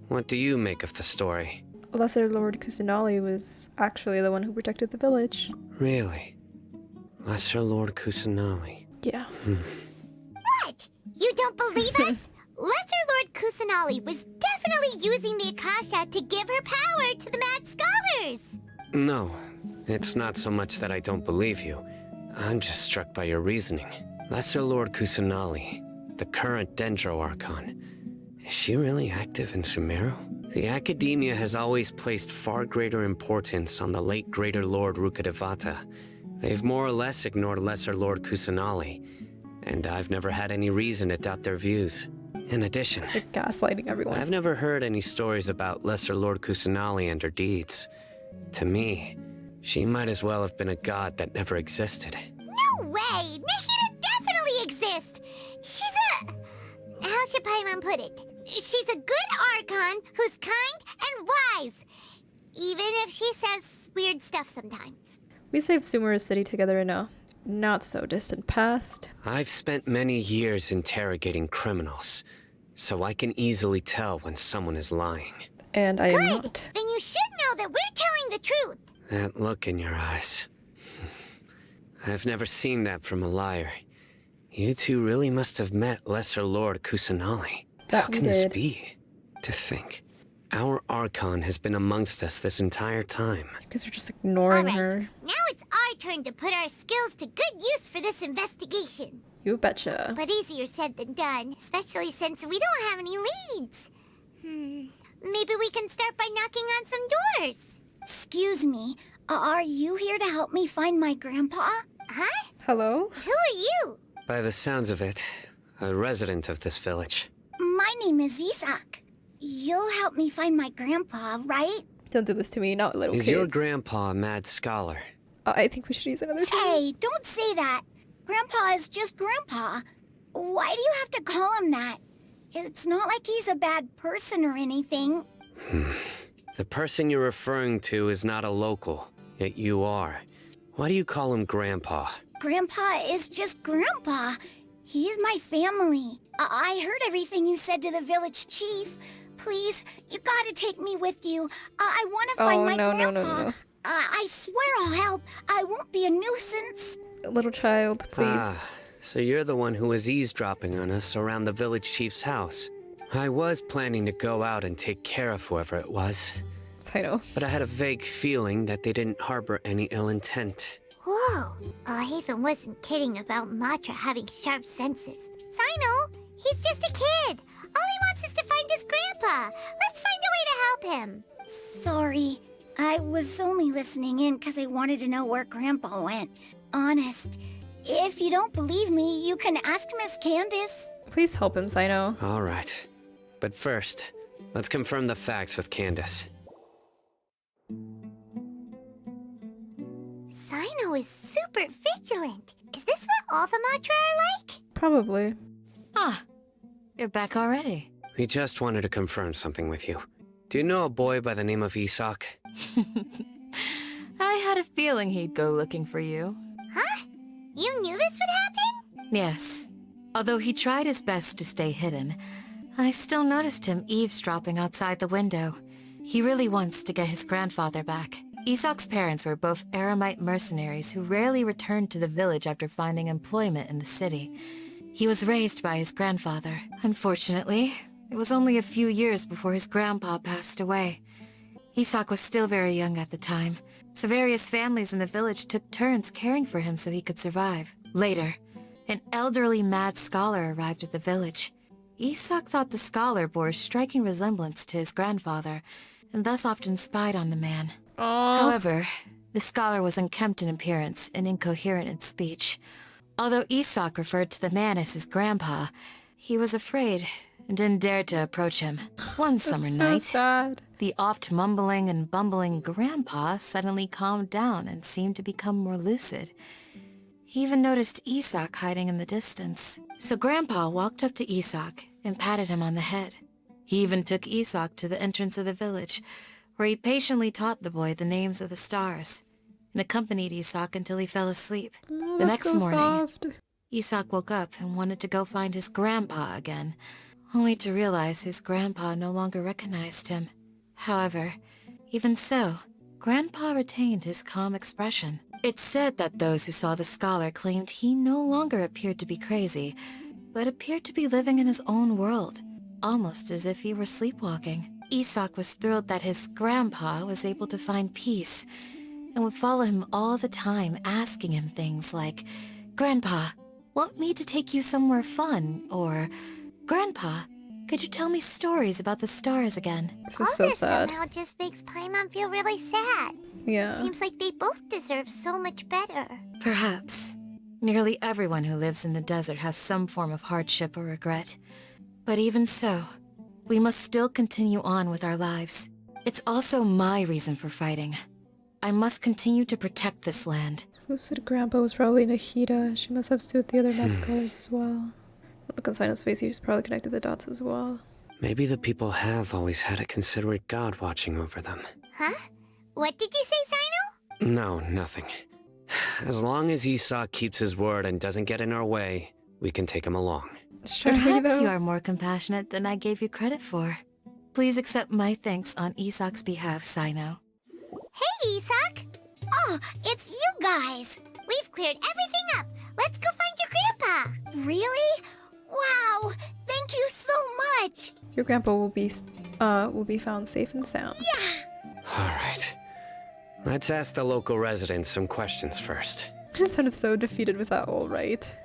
what do you make of the story? Lesser Lord Kusanali was actually the one who protected the village. Really? Lesser Lord Kusanali? Yeah. What? You don't believe us? Lesser Lord Kusanali was definitely using the Akasha to give her power to the mad scholars! No, it's not so much that I don't believe you. I'm just struck by your reasoning. Lesser Lord Kusanali, the current Dendro Archon, is she really active in Sumeru? The Academia has always placed far greater importance on the late Greater Lord Rukkhadevata. They've more or less ignored Lesser Lord Kusanali, and I've never had any reason to doubt their views. In addition, they're gaslighting everyone. I've never heard any stories about Lesser Lord Kusanali and her deeds. To me, she might as well have been a god that never existed. No way! Nahida definitely exists! She's a... how should Paimon put it? She's a good Archon who's kind and wise. Even if she says weird stuff sometimes. We saved Sumeru City together in a not-so-distant past. I've spent many years interrogating criminals, so I can easily tell when someone is lying. And I am Good! not. Then you should know that we're telling the truth! That look in your eyes. I've never seen that from a liar. You two really must have met Lesser Lord Kusanali. How can this be? To think, our Archon has been amongst us this entire time. Because we're just ignoring her. Now it's our turn to put our skills to good use for this investigation. You betcha. But easier said than done, especially since we don't have any leads. Maybe we can start by knocking on some doors. Excuse me, are you here to help me find my grandpa? Huh? Hello? Who are you? By the sounds of it, a resident of this village. My name is Isak. You'll help me find my grandpa, right? Don't do this to me, not little kids. Is your grandpa a mad scholar? I think we should use another term. Hey, don't say that. Grandpa is just Grandpa. Why do you have to call him that? It's not like he's a bad person or anything. The person you're referring to is not a local, yet you are. Why do you call him Grandpa? Grandpa is just Grandpa. He's my family. I heard everything you said to the village chief. Please, you gotta take me with you. I want to find my grandpa. No. I swear I'll help. I won't be a nuisance. Little child, please. Ah, so you're the one who was eavesdropping on us around the village chief's house. I was planning to go out and take care of whoever it was. I know. But I had a vague feeling that they didn't harbor any ill intent. Whoa, Haven wasn't kidding about Matra having sharp senses. Sino, he's just a kid. All he wants is to find his grandpa. Let's find a way to help him. Sorry, I was only listening in because I wanted to know where Grandpa went. Honest, if you don't believe me, you can ask Miss Candace. Please help him, Sino. All right. But first, let's confirm the facts with Candace. Sino is super vigilant. Is this what all the Matra are like? Probably. Ah, you're back already. We just wanted to confirm something with you. Do you know a boy by the name of Isak? I had a feeling he'd go looking for you. Huh? You knew this would happen? Yes. Although he tried his best to stay hidden, I still noticed him eavesdropping outside the window. He really wants to get his grandfather back. Isak's parents were both Aramite mercenaries who rarely returned to the village after finding employment in the city. He was raised by his grandfather. Unfortunately, it was only a few years before his grandpa passed away. Isak was still very young at the time, so various families in the village took turns caring for him so he could survive. Later, an elderly mad scholar arrived at the village. Isak thought the scholar bore a striking resemblance to his grandfather, and thus often spied on the man. However, the scholar was unkempt in appearance and incoherent in speech. Although Isak referred to the man as his grandpa, he was afraid and didn't dare to approach him. One summer night, the oft mumbling and bumbling grandpa suddenly calmed down and seemed to become more lucid. He even noticed Isak hiding in the distance. So Grandpa walked up to Isak and patted him on the head. He even took Isak to the entrance of the village, where he patiently taught the boy the names of the stars, and accompanied Isak until he fell asleep. The next morning, Isak woke up and wanted to go find his grandpa again, only to realize his grandpa no longer recognized him. However, even so, Grandpa retained his calm expression. It's said that those who saw the scholar claimed he no longer appeared to be crazy, but appeared to be living in his own world, almost as if he were sleepwalking. Isak was thrilled that his grandpa was able to find peace, and would follow him all the time, asking him things like, "Grandpa, want me to take you somewhere fun?" Or, "Grandpa, could you tell me stories about the stars again?" This is so sad. Somehow just makes Paimon feel really sad. Yeah. Seems like they both deserve so much better. Perhaps. Nearly everyone who lives in the desert has some form of hardship or regret. But even so, we must still continue on with our lives. It's also my reason for fighting. I must continue to protect this land. Who said Grandpa was probably Nahida? She must have stood with the other mad scholars as well. Look on Sino's face, he just probably connected the dots as well. Maybe the people have always had a considerate god watching over them. Huh? What did you say, Sino? No, nothing. As long as Isak keeps his word and doesn't get in our way, we can take him along. Perhaps you are more compassionate than I gave you credit for. Please accept my thanks on Isak's behalf, Sino. Hey, Isak! Oh, it's you guys! We've cleared everything up. Let's go find your grandpa. Really? Wow! Thank you so much! Your grandpa will be found safe and sound. Yeah! Alright. Let's ask the local residents some questions first. I sounded so defeated with that all right.